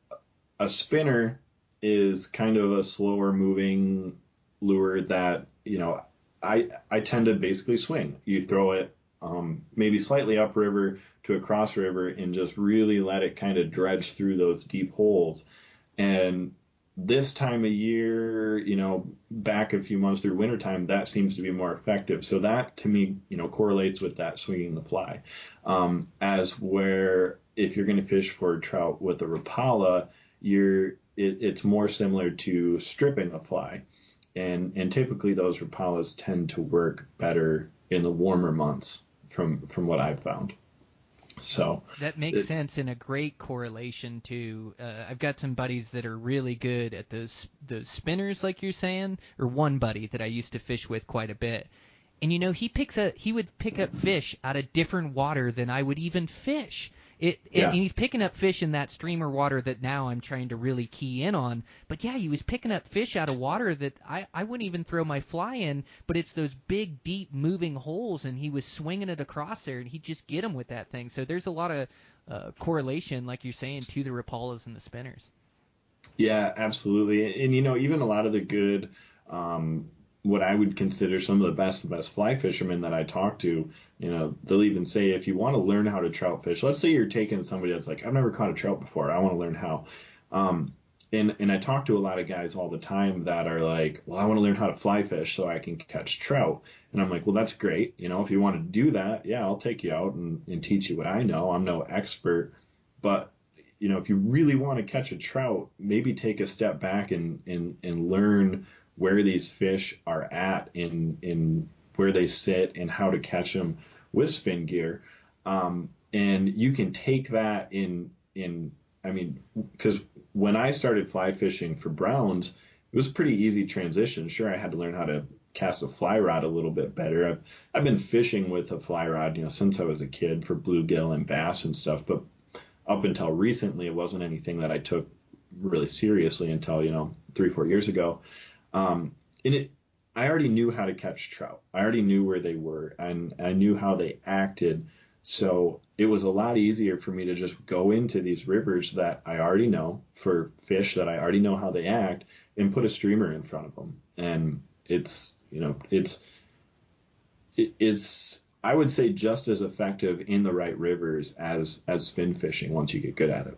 a spinner is kind of a slower moving lure that, I tend to basically swing. You throw it maybe slightly upriver to a cross river and just really let it kind of dredge through those deep holes. And this time of year, back a few months through wintertime, that seems to be more effective. So that to me, correlates with that swinging the fly. As where if you're going to fish for trout with a Rapala, it's more similar to stripping a fly. And typically those Rapalas tend to work better in the warmer months from what I've found. So that makes sense, and a great correlation to I've got some buddies that are really good at those spinners, like you're saying, or one buddy that I used to fish with quite a bit. And he would pick up fish out of different water than I would even fish. And he's picking up fish in that streamer water that now I'm trying to really key in on. But yeah, he was picking up fish out of water that I wouldn't even throw my fly in, but it's those big, deep, moving holes, and he was swinging it across there, and he'd just get them with that thing. So there's a lot of correlation, like you're saying, to the Rapalas and the spinners. Yeah, absolutely. And even a lot of the good, what I would consider some of the best fly fishermen that I talk to, they'll even say, if you want to learn how to trout fish, let's say you're taking somebody that's like, I've never caught a trout before, I want to learn how. And I talk to a lot of guys all the time that are like, well, I want to learn how to fly fish so I can catch trout. And I'm like, well, that's great. If you want to do that, yeah, I'll take you out and teach you what I know. I'm no expert, but if you really want to catch a trout, maybe take a step back and learn where these fish are at in where they sit and how to catch them with spin gear. And you can take that because when I started fly fishing for browns, it was a pretty easy transition. Sure, I had to learn how to cast a fly rod a little bit better. I've been fishing with a fly rod, since I was a kid for bluegill and bass and stuff, but up until recently, it wasn't anything that I took really seriously until, 3-4 years ago. I already knew how to catch trout. I already knew where they were, and I knew how they acted. So it was a lot easier for me to just go into these rivers that I already know for fish that I already know how they act and put a streamer in front of them. And it's I would say just as effective in the right rivers as spin fishing once you get good at it.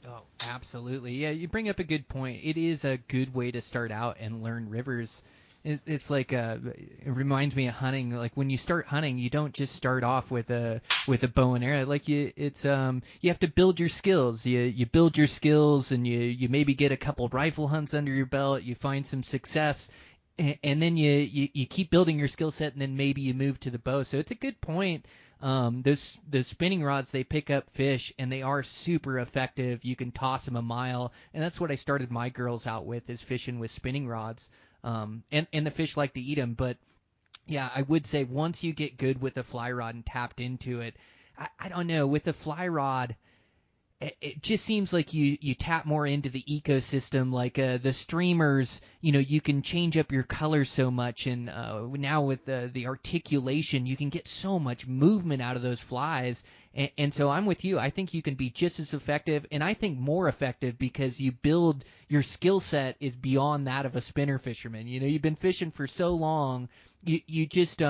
Oh, absolutely. Yeah, you bring up a good point. It is a good way to start out and learn rivers. It's like it reminds me of hunting. Like when you start hunting, you don't just start off with a bow and arrow. Like you have to build your skills. You build your skills, and you maybe get a couple rifle hunts under your belt. You find some success, and then you keep building your skill set, and then maybe you move to the bow. So it's a good point. Those spinning rods, they pick up fish, and they are super effective. You can toss them a mile, and that's what I started my girls out with, is fishing with spinning rods. And the fish like to eat them. But yeah, I would say once you get good with the fly rod and tapped into it, I don't know, with the fly rod, it just seems like you tap more into the ecosystem, like the streamers, you can change up your colors so much, and now with the articulation, you can get so much movement out of those flies, and so I'm with you. I think you can be just as effective, and I think more effective, because you build your skill set is beyond that of a spinner fisherman. You've been fishing for so long, you just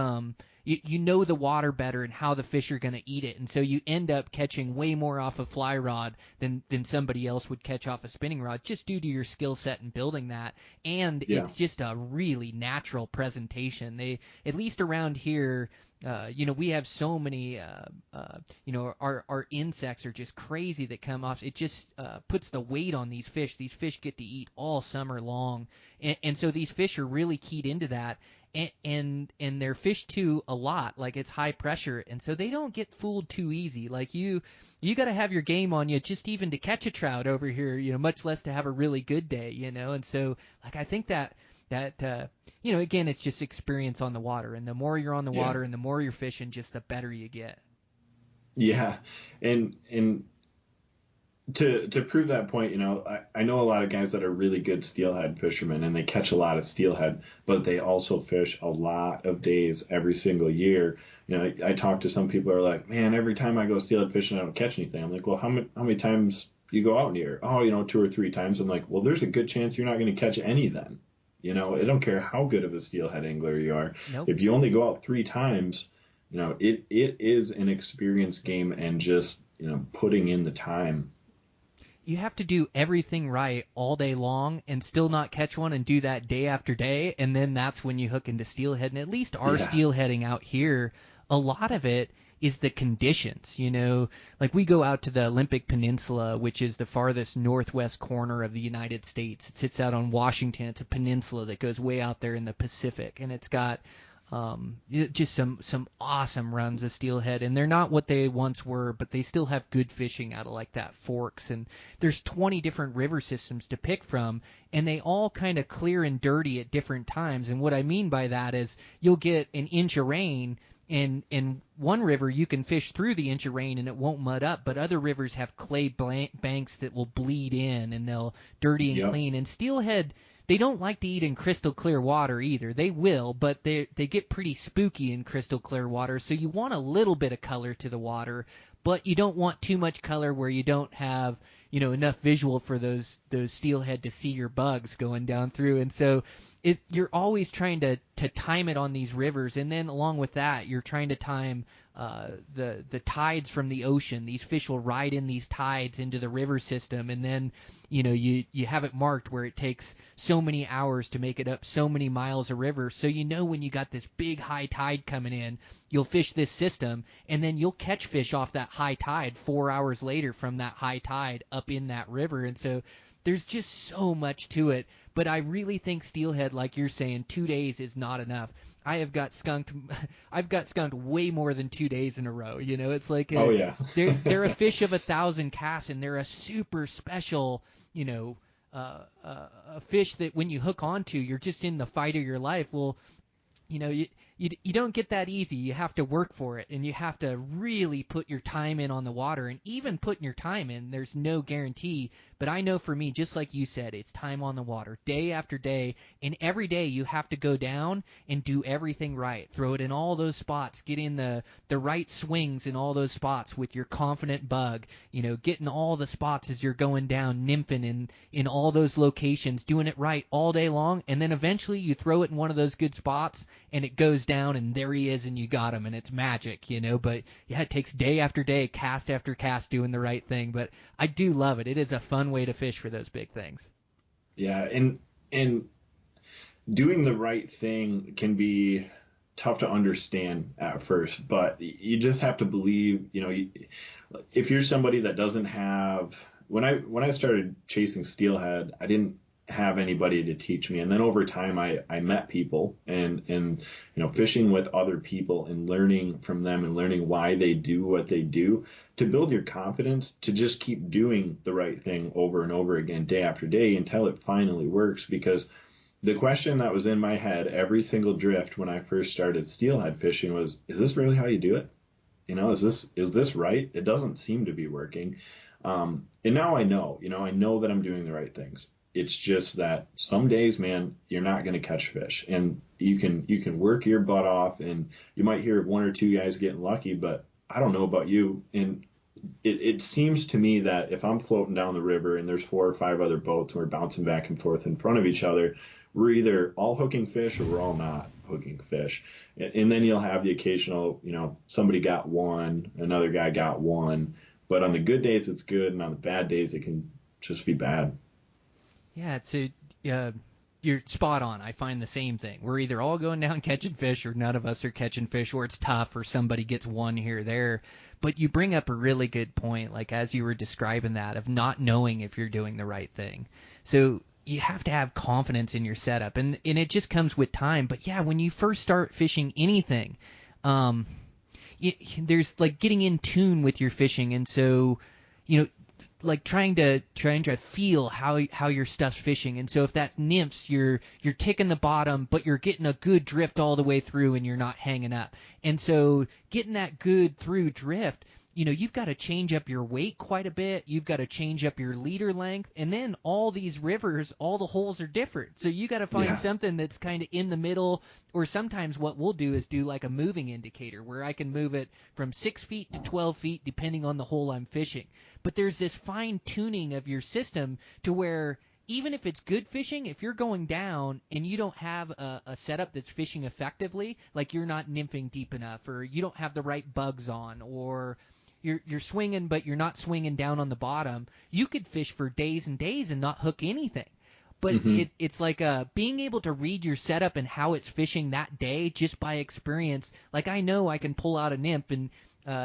you know the water better and how the fish are going to eat it, and so you end up catching way more off a fly rod than somebody else would catch off a spinning rod, just due to your skill set in building that. And Yeah. it's just a really natural presentation. They, at least around here, we have so many, our insects are just crazy that come off. It just puts the weight on these fish. These fish get to eat all summer long, and so these fish are really keyed into that. And they're fished too a lot, like it's high pressure, and so they don't get fooled too easy. Like you got to have your game on you just even to catch a trout over here, much less to have a really good day, and so like I think that again, it's just experience on the water, and the more you're on the water and the more you're fishing, just the better you get. Yeah, and to prove that point, I know a lot of guys that are really good steelhead fishermen, and they catch a lot of steelhead, but they also fish a lot of days every single year. I talk to some people who are like, man, every time I go steelhead fishing, I don't catch anything. I'm like, well, how many times do you go out here? Oh, 2 or 3 times. I'm like, well, there's a good chance you're not going to catch any then. I don't care how good of a steelhead angler you are. Nope. If you only go out 3 times, it is an experience game, and just, putting in the time. You have to do everything right all day long and still not catch one, and do that day after day, and then that's when you hook into steelhead. And at least our steelheading out here, a lot of it is the conditions. Like we go out to the Olympic Peninsula, which is the farthest northwest corner of the United States. It sits out on Washington. It's a peninsula that goes way out there in the Pacific, and it's got just some awesome runs of steelhead, and they're not what they once were, but they still have good fishing out of like that Forks, and there's 20 different river systems to pick from, and they all kind of clear and dirty at different times. And what I mean by that is you'll get an inch of rain, and in one river you can fish through the inch of rain and it won't mud up, but other rivers have clay banks that will bleed in, and they'll dirty and clean. And steelhead, they don't like to eat in crystal clear water either. They will, but they get pretty spooky in crystal clear water. So you want a little bit of color to the water, but you don't want too much color where you don't have enough visual for those steelhead to see your bugs going down through. And so you're always trying to time it on these rivers, and then along with that, you're trying to time the tides from the ocean. These fish will ride in these tides into the river system, and then you have it marked where it takes so many hours to make it up so many miles of river. So when you got this big high tide coming in, you'll fish this system, and then you'll catch fish off that high tide 4 hours later from that high tide up in that river. And so there's just so much to it. But I really think steelhead, like you're saying, 2 days is not enough. I've got skunked way more than 2 days in a row. It's like they're a fish of 1,000 casts, and they're a super special, a fish that when you hook onto, you're just in the fight of your life. Well, you don't get that easy. You have to work for it, and you have to really put your time in on the water. And even putting your time in, there's no guarantee. But I know for me, just like you said, it's time on the water, day after day. And every day you have to go down and do everything right. Throw it in all those spots. Get in the right swings in all those spots with your confident bug. Getting all the spots as you're going down, nymphing in all those locations, doing it right all day long. And then eventually you throw it in one of those good spots, and it goes down, and there he is, and you got him, and it's magic. But yeah, it takes day after day, cast after cast, doing the right thing. But I do love it. It is a fun way to fish for those big things. Yeah, and doing the right thing can be tough to understand at first, but you just have to believe. If you're somebody that doesn't have, when I started chasing steelhead, I didn't have anybody to teach me, and then over time I met people, and fishing with other people and learning from them and learning why they do what they do, to build your confidence to just keep doing the right thing over and over again, day after day, until it finally works. Because the question that was in my head every single drift when I first started steelhead fishing was, is this really how you do it? Is this right? It doesn't seem to be working. And now I know, I know that I'm doing the right things. It's just that some days, man, you're not going to catch fish, and you can work your butt off, and you might hear one or two guys getting lucky, but I don't know about you. And it seems to me that if I'm floating down the river and there's 4 or 5 other boats and we're bouncing back and forth in front of each other, we're either all hooking fish or we're all not hooking fish. And then you'll have the occasional, somebody got one, another guy got one. But on the good days, it's good. And on the bad days, it can just be bad. Yeah, you're spot on. I find the same thing. We're either all going down catching fish, or none of us are catching fish, or it's tough, or somebody gets one here or there. But you bring up a really good point, like as you were describing that, of not knowing if you're doing the right thing. So you have to have confidence in your setup, and it just comes with time. But yeah, when you first start fishing anything, there's like getting in tune with your fishing, and so like trying to feel how your stuff's fishing. And so if that's nymphs, you're ticking the bottom, but you're getting a good drift all the way through, and you're not hanging up. And so getting that good through drift, you've got to change up your weight quite a bit. You've got to change up your leader length, and then all these rivers, all the holes are different. So you got to find something that's kind of in the middle. Or sometimes what we'll do is do like a moving indicator, where I can move it from 6 feet to 12 feet depending on the hole I'm fishing. But there's this fine tuning of your system to where even if it's good fishing, if you're going down and you don't have a setup that's fishing effectively, like you're not nymphing deep enough, or you don't have the right bugs on, or you're swinging but you're not swinging down on the bottom, you could fish for days and days and not hook anything. But it's like being able to read your setup and how it's fishing that day just by experience. Like I know I can pull out a nymph and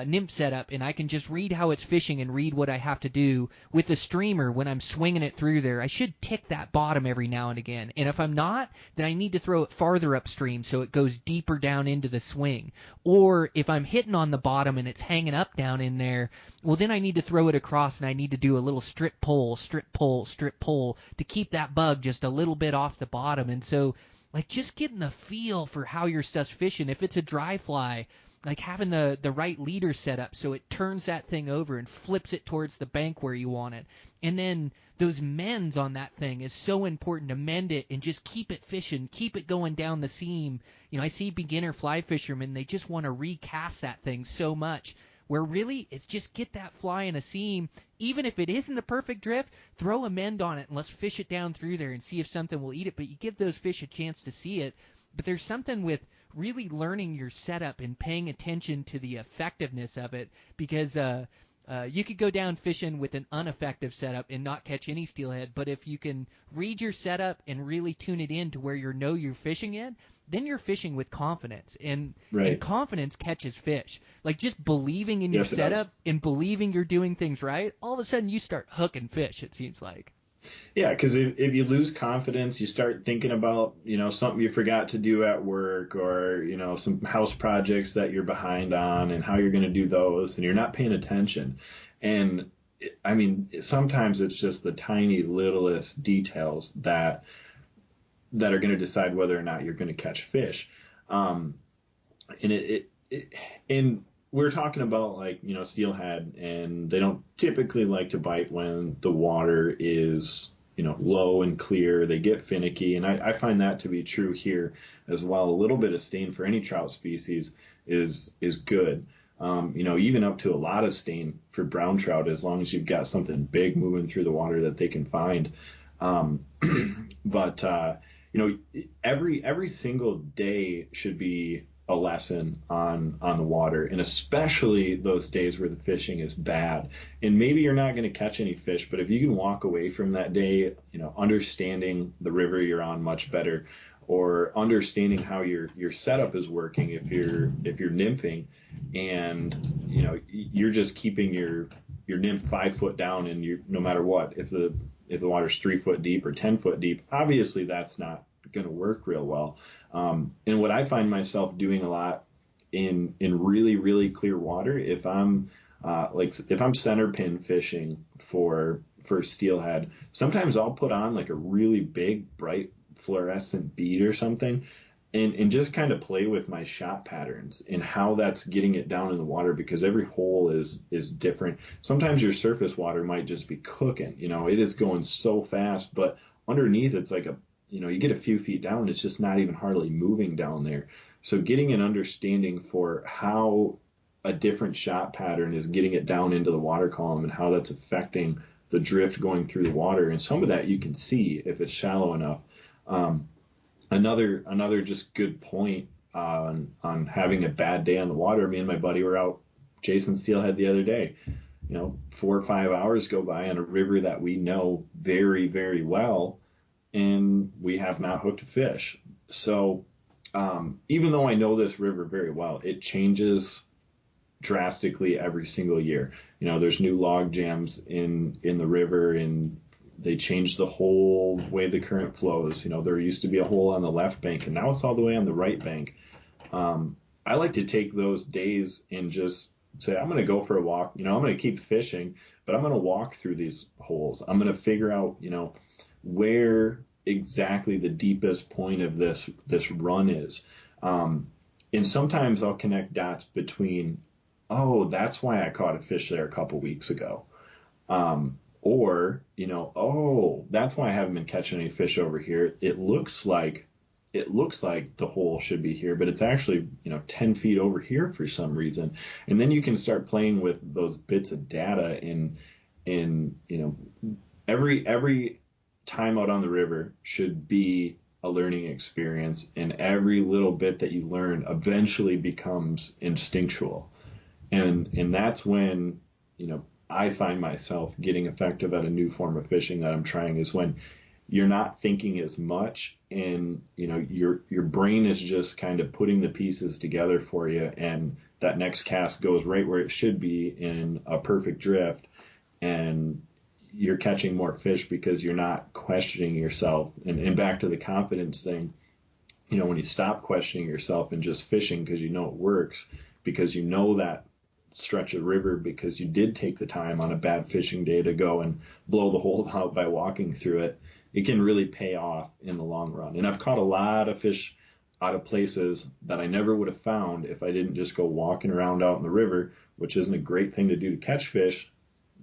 nymph setup, and I can just read how it's fishing and read what I have to do with the streamer when I'm swinging it through there. I should tick that bottom every now and again, and if I'm not, then I need to throw it farther upstream so it goes deeper down into the swing. Or if I'm hitting on the bottom and it's hanging up down in there, well then I need to throw it across, and I need to do a little strip pull to keep that bug just a little bit off the bottom. And so like just getting a feel for how your stuff's fishing. If it's a dry fly, like having the right leader set up so it turns that thing over and flips it towards the bank where you want it. And then those mends on that thing is so important, to mend it and just keep it fishing, keep it going down the seam. I see beginner fly fishermen, they just want to recast that thing so much, where really it's just get that fly in a seam. Even if it isn't the perfect drift, throw a mend on it and let's fish it down through there and see if something will eat it. But you give those fish a chance to see it. But there's something with really learning your setup and paying attention to the effectiveness of it, because you could go down fishing with an ineffective setup and not catch any steelhead. But if you can read your setup and really tune it in to where you're fishing in, then you're fishing with confidence, and confidence catches fish. Like just believing in your setup and believing you're doing things right, all of a sudden you start hooking fish, it seems like. Yeah, because if you lose confidence, you start thinking about, something you forgot to do at work, or, some house projects that you're behind on and how you're going to do those, and you're not paying attention. And sometimes it's just the tiny littlest details that are going to decide whether or not you're going to catch fish. And we're talking about steelhead, and they don't typically like to bite when the water is low and clear. They get finicky, and I find that to be true here as well. A little bit of stain for any trout species is good. Even up to a lot of stain for brown trout, as long as you've got something big moving through the water that they can find. But every single day should be a lesson on the water, and especially those days where the fishing is bad. And maybe you're not going to catch any fish, but if you can walk away from that day, understanding the river you're on much better, or understanding how your setup is working if you're nymphing, and you're just keeping your nymph 5 foot down, and you, no matter what, if the water's 3 foot deep or 10 foot deep, obviously that's not going to work real well. And what I find myself doing a lot in really, really clear water, if I'm center pin fishing for steelhead, sometimes I'll put on like a really big, bright fluorescent bead or something, and just kind of play with my shot patterns and how that's getting it down in the water, because every hole is different. Sometimes your surface water might just be cooking, it is going so fast, but underneath it's like you get a few feet down, it's just not even hardly moving down there. So getting an understanding for how a different shot pattern is getting it down into the water column and how that's affecting the drift going through the water. And some of that you can see if it's shallow enough. Another just good point on having a bad day on the water. Me and my buddy were out chasing steelhead the other day. 4 or 5 hours go by on a river that we know very, very well, and we have not hooked a fish. So even though I know this river very well, it changes drastically every single year. There's new log jams in the river, and they changed the whole way the current flows. There used to be a hole on the left bank, and now it's all the way on the right bank. I like to take those days and just say, I'm going to go for a walk. I'm going to keep fishing, but I'm going to walk through these holes. I'm going to figure out, where exactly the deepest point of this run is. And sometimes I'll connect dots between, oh, that's why I caught a fish there a couple weeks ago. Or, oh, that's why I haven't been catching any fish over here. It looks like the hole should be here, but it's actually, 10 feet over here for some reason. And then you can start playing with those bits of data in every time out on the river should be a learning experience, and every little bit that you learn eventually becomes instinctual. And that's when, I find myself getting effective at a new form of fishing that I'm trying, is when you're not thinking as much, and your brain is just kind of putting the pieces together for you, and that next cast goes right where it should be in a perfect drift, and you're catching more fish because you're not questioning yourself. And back to the confidence thing, when you stop questioning yourself and just fishing because it works, because that stretch of river, because you did take the time on a bad fishing day to go and blow the hole out by walking through it, it can really pay off in the long run. And I've caught a lot of fish out of places that I never would have found if I didn't just go walking around out in the river, which isn't a great thing to do to catch fish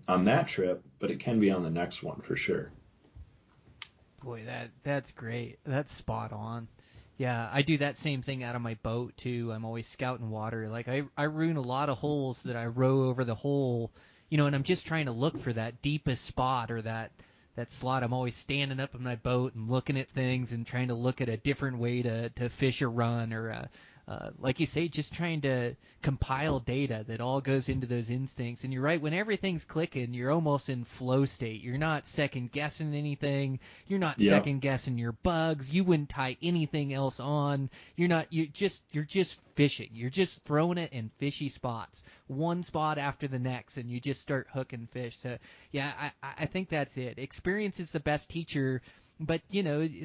on that trip, but it can be on the next one for sure. Boy, that's great. That's spot on. Yeah, I do that same thing out of my boat too. I'm always scouting water. Like I ruin a lot of holes that I row over the hole, and I'm just trying to look for that deepest spot or that slot. I'm always standing up in my boat and looking at things and trying to look at a different way to fish a run, or like you say, just trying to compile data that all goes into those instincts. And you're right, when everything's clicking, you're almost in flow state. You're not second guessing anything. You're not second guessing your bugs. You wouldn't tie anything else on. You're just fishing. You're just throwing it in fishy spots, one spot after the next, and you just start hooking fish. So yeah, I think that's it. Experience is the best teacher. But,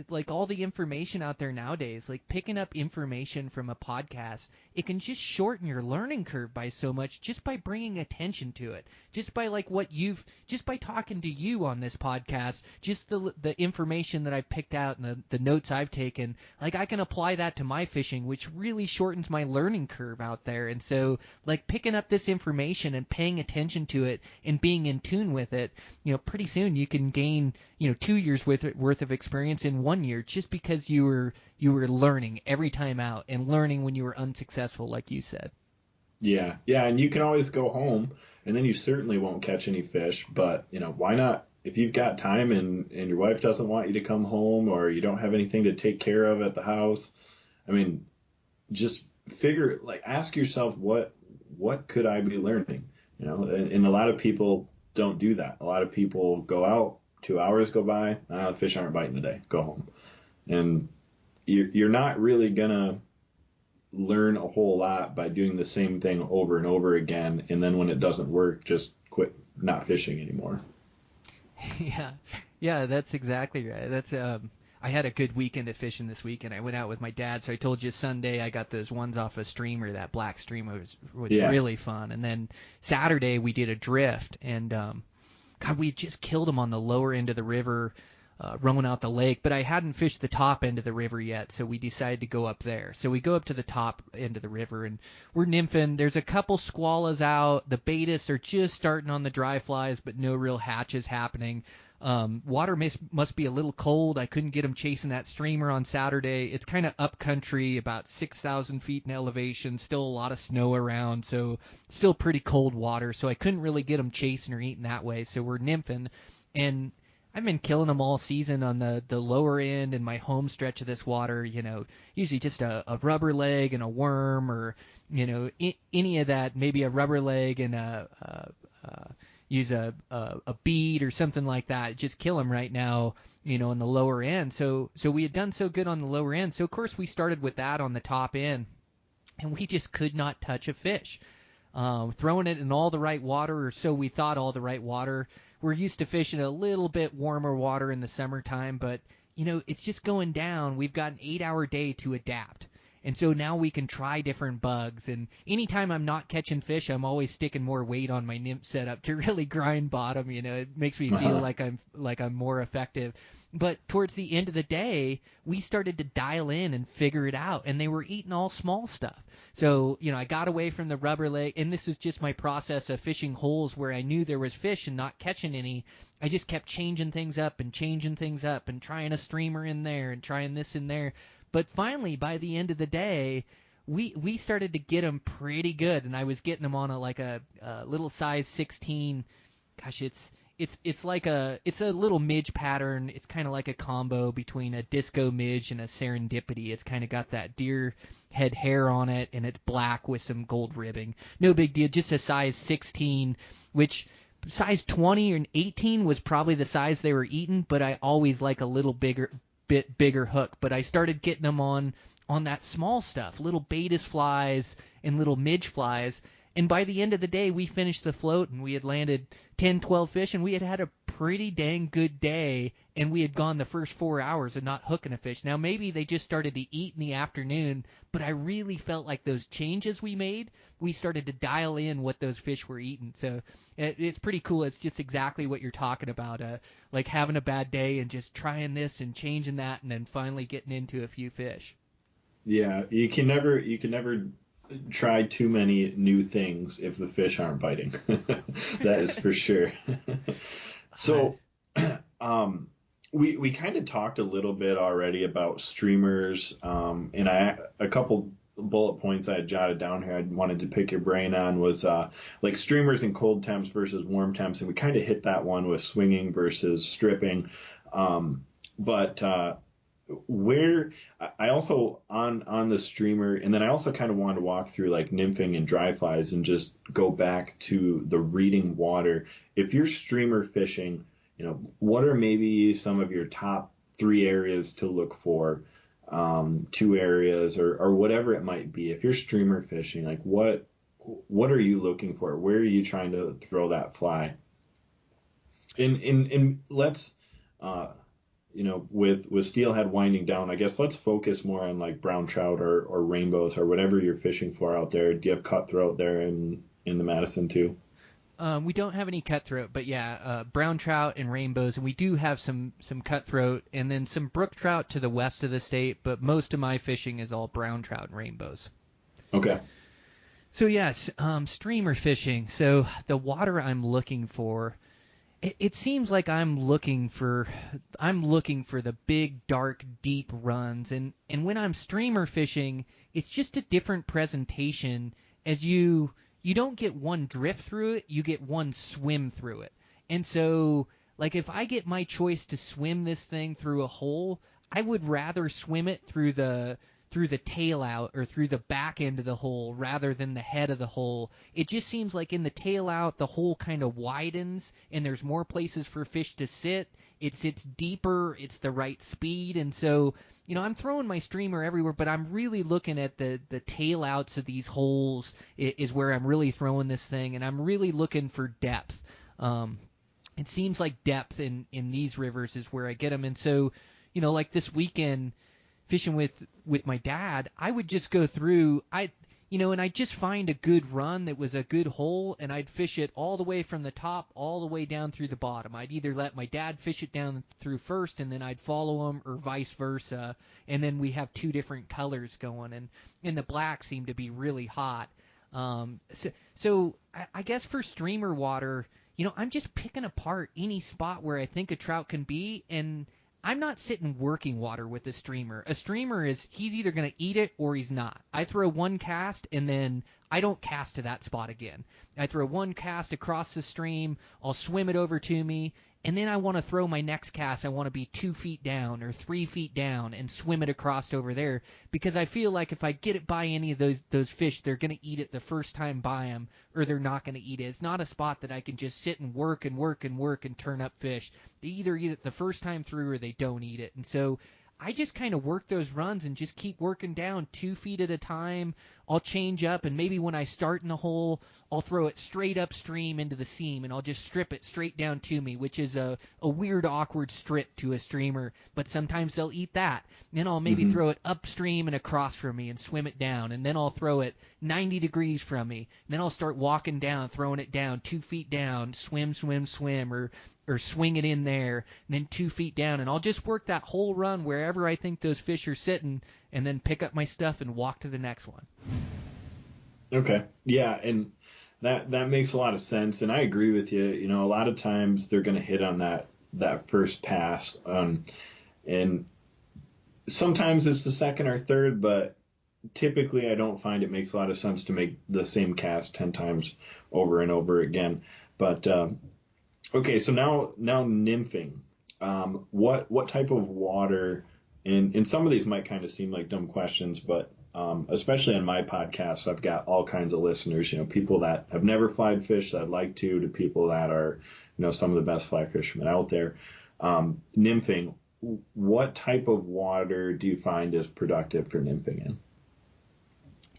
like all the information out there nowadays, like picking up information from a podcast, it can just shorten your learning curve by so much just by bringing attention to it. Just by just by talking to you on this podcast, just the information that I picked out and the notes I've taken, like I can apply that to my fishing, which really shortens my learning curve out there. And so like picking up this information and paying attention to it and being in tune with it, pretty soon you can gain, 2 years worth of experience in 1 year, just because you were learning every time out and learning when you were unsuccessful, like you said. Yeah, and you can always go home, and then you certainly won't catch any fish. But why not? If you've got time and your wife doesn't want you to come home, or you don't have anything to take care of at the house, I mean, just ask yourself, what could I be learning? And a lot of people don't do that. A lot of people go out, 2 hours go by, the fish aren't biting today, go home. And you're not really gonna learn a whole lot by doing the same thing over and over again, and then when it doesn't work, just quit not fishing anymore. Yeah, that's exactly right. That's I had a good weekend of fishing this weekend. I went out with my dad, so I told you Sunday I got those ones off a streamer. That black streamer was really fun. And then Saturday we did a drift, and God, we just killed them on the lower end of the river. rowing out the lake, but I hadn't fished the top end of the river yet, so we decided to go up there. So we go up to the top end of the river, and we're nymphing. There's a couple squallas out. The baitas are just starting on the dry flies, but no real hatches happening. Water must be a little cold. I couldn't get them chasing that streamer on Saturday. It's kind of up country, about 6,000 feet in elevation, still a lot of snow around, so still pretty cold water. So I couldn't really get them chasing or eating that way. So we're nymphing, and I've been killing them all season on the lower end and my home stretch of this water. Usually just a rubber leg and a worm, or any of that. Maybe a rubber leg and use a bead or something like that. Just kill them right now, in the lower end. So we had done so good on the lower end. So of course we started with that on the top end, and we just could not touch a fish. Throwing it in all the right water, or so we thought, all the right water. We're used to fishing a little bit warmer water in the summertime, but it's just going down. We've got an 8-hour day to adapt. And so now we can try different bugs. And anytime I'm not catching fish, I'm always sticking more weight on my nymph setup to really grind bottom. It makes me feel like I'm more effective. But towards the end of the day, we started to dial in and figure it out. And they were eating all small stuff. So, I got away from the rubber leg. And this is just my process of fishing holes where I knew there was fish and not catching any. I just kept changing things up and trying a streamer in there and trying this in there. But finally, by the end of the day, we started to get them pretty good, and I was getting them on a little size 16. Gosh, it's a little midge pattern. It's kind of like a combo between a disco midge and a serendipity. It's kind of got that deer head hair on it, and it's black with some gold ribbing. No big deal, just a size 16, which size 20 and 18 was probably the size they were eating, but I always like a little bit bigger hook. But I started getting them on that small stuff, little baitas flies and little midge flies. And by the end of the day, we finished the float, and we had landed 10, 12 fish, and we had a pretty dang good day, and we had gone the first 4 hours of not hooking a fish. Now, maybe they just started to eat in the afternoon, but I really felt like those changes we made, we started to dial in what those fish were eating. So it's pretty cool. It's just exactly what you're talking about, like having a bad day and just trying this and changing that, and then finally getting into a few fish. Yeah, you can never try too many new things if the fish aren't biting. That is for sure. So we kind of talked a little bit already about streamers, and a couple bullet points I had jotted down here I wanted to pick your brain on was like streamers in cold temps versus warm temps, and we kind of hit that one with swinging versus stripping. But where I also on the streamer, and then I also kind of wanted to walk through like nymphing and dry flies and just go back to the reading water. If you're streamer fishing, what are maybe some of your top 3 areas to look for, 2 areas or whatever it might be? If you're streamer fishing, like what are you looking for? Where are you trying to throw that fly? And let's with steelhead winding down, I guess let's focus more on like brown trout or rainbows or whatever you're fishing for out there. Do you have cutthroat there in the Madison too? We don't have any cutthroat, but yeah, brown trout and rainbows, and we do have some cutthroat and then some brook trout to the west of the state, but most of my fishing is all brown trout and rainbows. Okay. So yes, streamer fishing. So the water I'm looking for, it seems like I'm looking for the big, dark, deep runs, and when I'm streamer fishing, it's just a different presentation. As you don't get one drift through it, you get one swim through it. And so, like, if I get my choice to swim this thing through a hole, I would rather swim it through the tail out or through the back end of the hole rather than the head of the hole. It just seems like in the tail out, the hole kind of widens and there's more places for fish to sit. It sits deeper. It's the right speed. And so, I'm throwing my streamer everywhere, but I'm really looking at the tail outs of these holes is where I'm really throwing this thing. And I'm really looking for depth. It seems like depth in these rivers is where I get them. And so, like this weekend, fishing with my dad, I would just go through. and I'd just find a good run that was a good hole, and I'd fish it all the way from the top all the way down through the bottom. I'd either let my dad fish it down through first, and then I'd follow him, or vice versa, and then we have two different colors going, and the black seemed to be really hot. So I guess for streamer water, I'm just picking apart any spot where I think a trout can be, and I'm not sitting working water with a streamer. A streamer he's either going to eat it or he's not. I throw one cast, and then I don't cast to that spot again. I throw one cast across the stream, I'll swim it over to me, and then I want to throw my next cast. I want to be 2 feet down or 3 feet down and swim it across over there, because I feel like if I get it by any of those fish, they're going to eat it the first time by them, or they're not going to eat it. It's not a spot that I can just sit and work and work and work and turn up fish. They either eat it the first time through or they don't eat it. And so I just kind of work those runs and just keep working down 2 feet at a time. I'll change up, and maybe when I start in the hole, I'll throw it straight upstream into the seam, and I'll just strip it straight down to me, which is a weird, awkward strip to a streamer, but sometimes they'll eat that. Then I'll maybe throw it upstream and across from me and swim it down, and then I'll throw it 90 degrees from me. And then I'll start walking down, throwing it down 2 feet down, swim, or swing it in there, and then 2 feet down, and I'll just work that whole run wherever I think those fish are sitting, and then pick up my stuff and walk to the next one. Okay. Yeah, and that makes a lot of sense, and I agree with you. A lot of times they're going to hit on that first pass, and sometimes it's the second or third, but typically I don't find it makes a lot of sense to make the same cast 10 times over and over again. But okay, so now nymphing. What type of water? And some of these might kind of seem like dumb questions, but especially on my podcast, I've got all kinds of listeners. People that have never fly fished that I'd like to people that are some of the best fly fishermen out there. Nymphing. What type of water do you find is productive for nymphing in?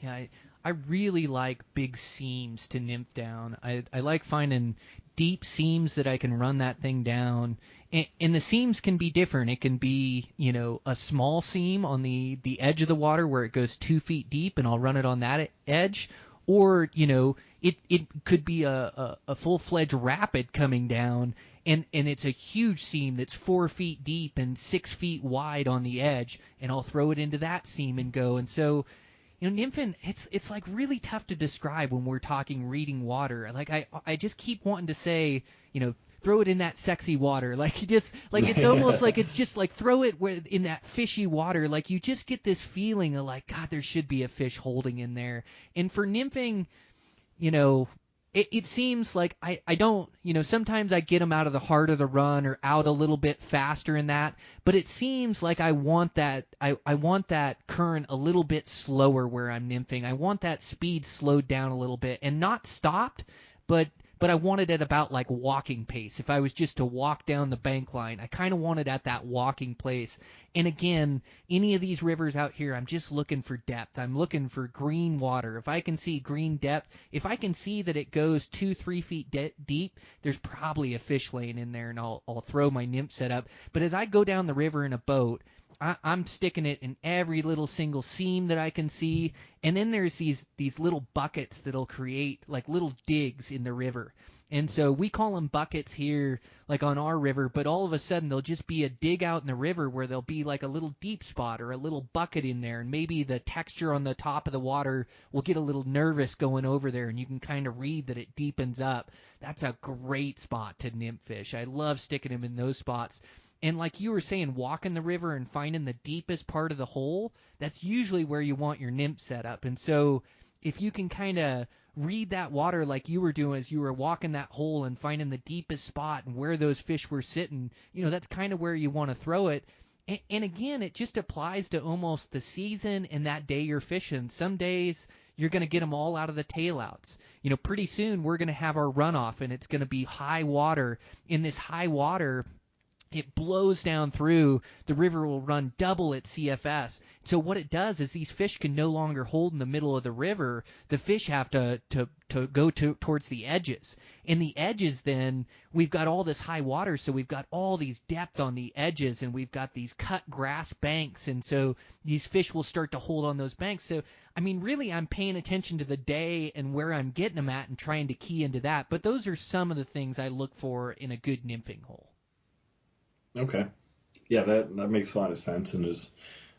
Yeah, I really like big seams to nymph down. I like finding deep seams that I can run that thing down. And the seams can be different. It can be, a small seam on the edge of the water where it goes 2 feet deep, and I'll run it on that edge. Or, it could be a full-fledged rapid coming down, and it's a huge seam that's 4 feet deep and 6 feet wide on the edge, and I'll throw it into that seam and go. And so, nymphing, it's like really tough to describe when we're talking reading water. Like I just keep wanting to say, throw it in that sexy water. Like it's almost like it's just like throw it in that fishy water. Like you just get this feeling of like, God, there should be a fish holding in there. And for nymphing, it seems like I don't, sometimes I get them out of the heart of the run or out a little bit faster in that, but it seems like I want that current a little bit slower where I'm nymphing. I want that speed slowed down a little bit and not stopped, but I wanted it about like walking pace. If I was just to walk down the bank line, I kind of wanted at that walking pace. And again, any of these rivers out here, I'm just looking for depth. I'm looking for green water. If I can see green depth, if I can see that it goes 2-3 feet deep, there's probably a fish laying in there, and I'll throw my nymph set up. But as I go down the river in a boat, I'm sticking it in every little single seam that I can see, and then there's these little buckets that'll create like little digs in the river. And so we call them buckets here, like on our river, but all of a sudden there'll just be a dig out in the river where there'll be like a little deep spot or a little bucket in there, and maybe the texture on the top of the water will get a little nervous going over there, and you can kind of read that it deepens up. That's a great spot to nymph fish. I love sticking them in those spots. And like you were saying, walking the river and finding the deepest part of the hole, that's usually where you want your nymph set up. And so if you can kind of read that water like you were doing as you were walking that hole and finding the deepest spot and where those fish were sitting, that's kind of where you want to throw it. And again, it just applies to almost the season and that day you're fishing. Some days you're going to get them all out of the tailouts. Pretty soon we're going to have our runoff, and it's going to be high water. In this high water, it blows down through, the river will run double its CFS. So what it does is these fish can no longer hold in the middle of the river. The fish have to go towards the edges. In the edges, then, we've got all this high water, so we've got all these depth on the edges, and we've got these cut grass banks, and so these fish will start to hold on those banks. So, I mean, really, I'm paying attention to the day and where I'm getting them at and trying to key into that. But those are some of the things I look for in a good nymphing hole. Okay. Yeah, that makes a lot of sense and is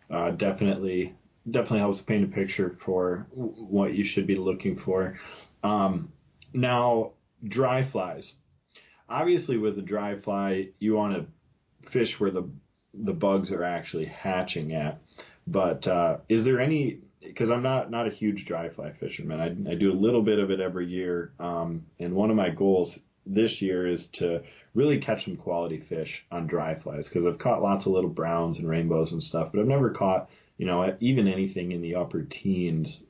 definitely helps paint a picture for what you should be looking for. Now, dry flies. Obviously, with a dry fly, you want to fish where the bugs are actually hatching at. But is there any? Because I'm not a huge dry fly fisherman. I do a little bit of it every year, and one of my goals this year is to really catch some quality fish on dry flies, because I've caught lots of little browns and rainbows and stuff, but I've never caught, even anything in the upper teens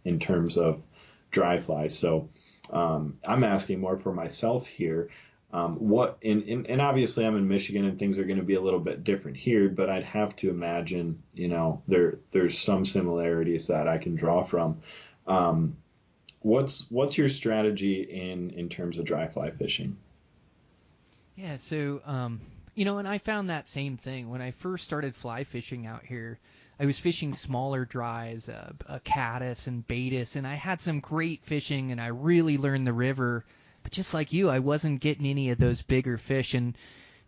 in terms of dry flies. So I'm asking more for myself here. And obviously I'm in Michigan and things are going to be a little bit different here, but I'd have to imagine, there's some similarities that I can draw from. What's your strategy in terms of dry fly fishing? Yeah, so and I found that same thing when I first started fly fishing out here. I was fishing smaller dries, caddis and baetis, and I had some great fishing, and I really learned the river. But just like you, I wasn't getting any of those bigger fish. And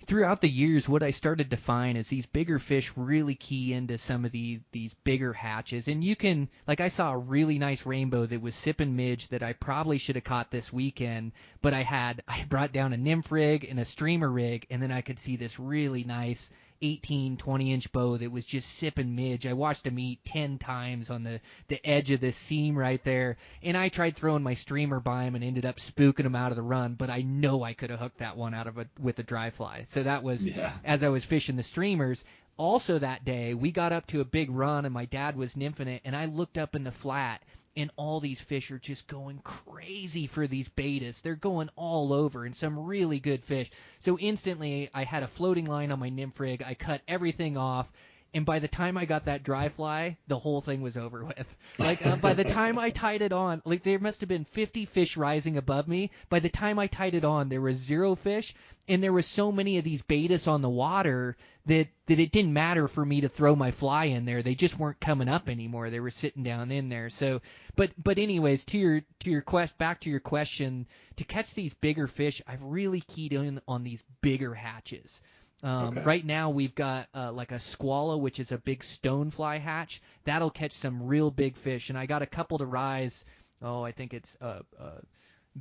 throughout the years, what I started to find is these bigger fish really key into some of these bigger hatches. And you can, like I saw a really nice rainbow that was sipping midge that I probably should have caught this weekend, but I brought down a nymph rig and a streamer rig, and then I could see this really nice 18, 20-inch bow that was just sipping midge. I watched him eat 10 times on the edge of this seam right there, and I tried throwing my streamer by him and ended up spooking him out of the run, but I know I could have hooked that one with a dry fly. So that was as I was fishing the streamers. Also that day, we got up to a big run, and my dad was nymphing it, and I looked up in the flat, and all these fish are just going crazy for these baetis. They're going all over, and some really good fish. So instantly, I had a floating line on my nymph rig. I cut everything off, and by the time I got that dry fly, the whole thing was over with. Like, by the time I tied it on, like, there must have been 50 fish rising above me. By the time I tied it on, there was 0 fish, and there was so many of these baetis on the water that it didn't matter for me to throw my fly in there. They just weren't coming up anymore. They were sitting down in there. So, but anyways, back to your question, to catch these bigger fish, I've really keyed in on these bigger hatches. Okay. Right now we've got like a squalla, which is a big stonefly hatch. That'll catch some real big fish, and I got a couple to rise. I think it's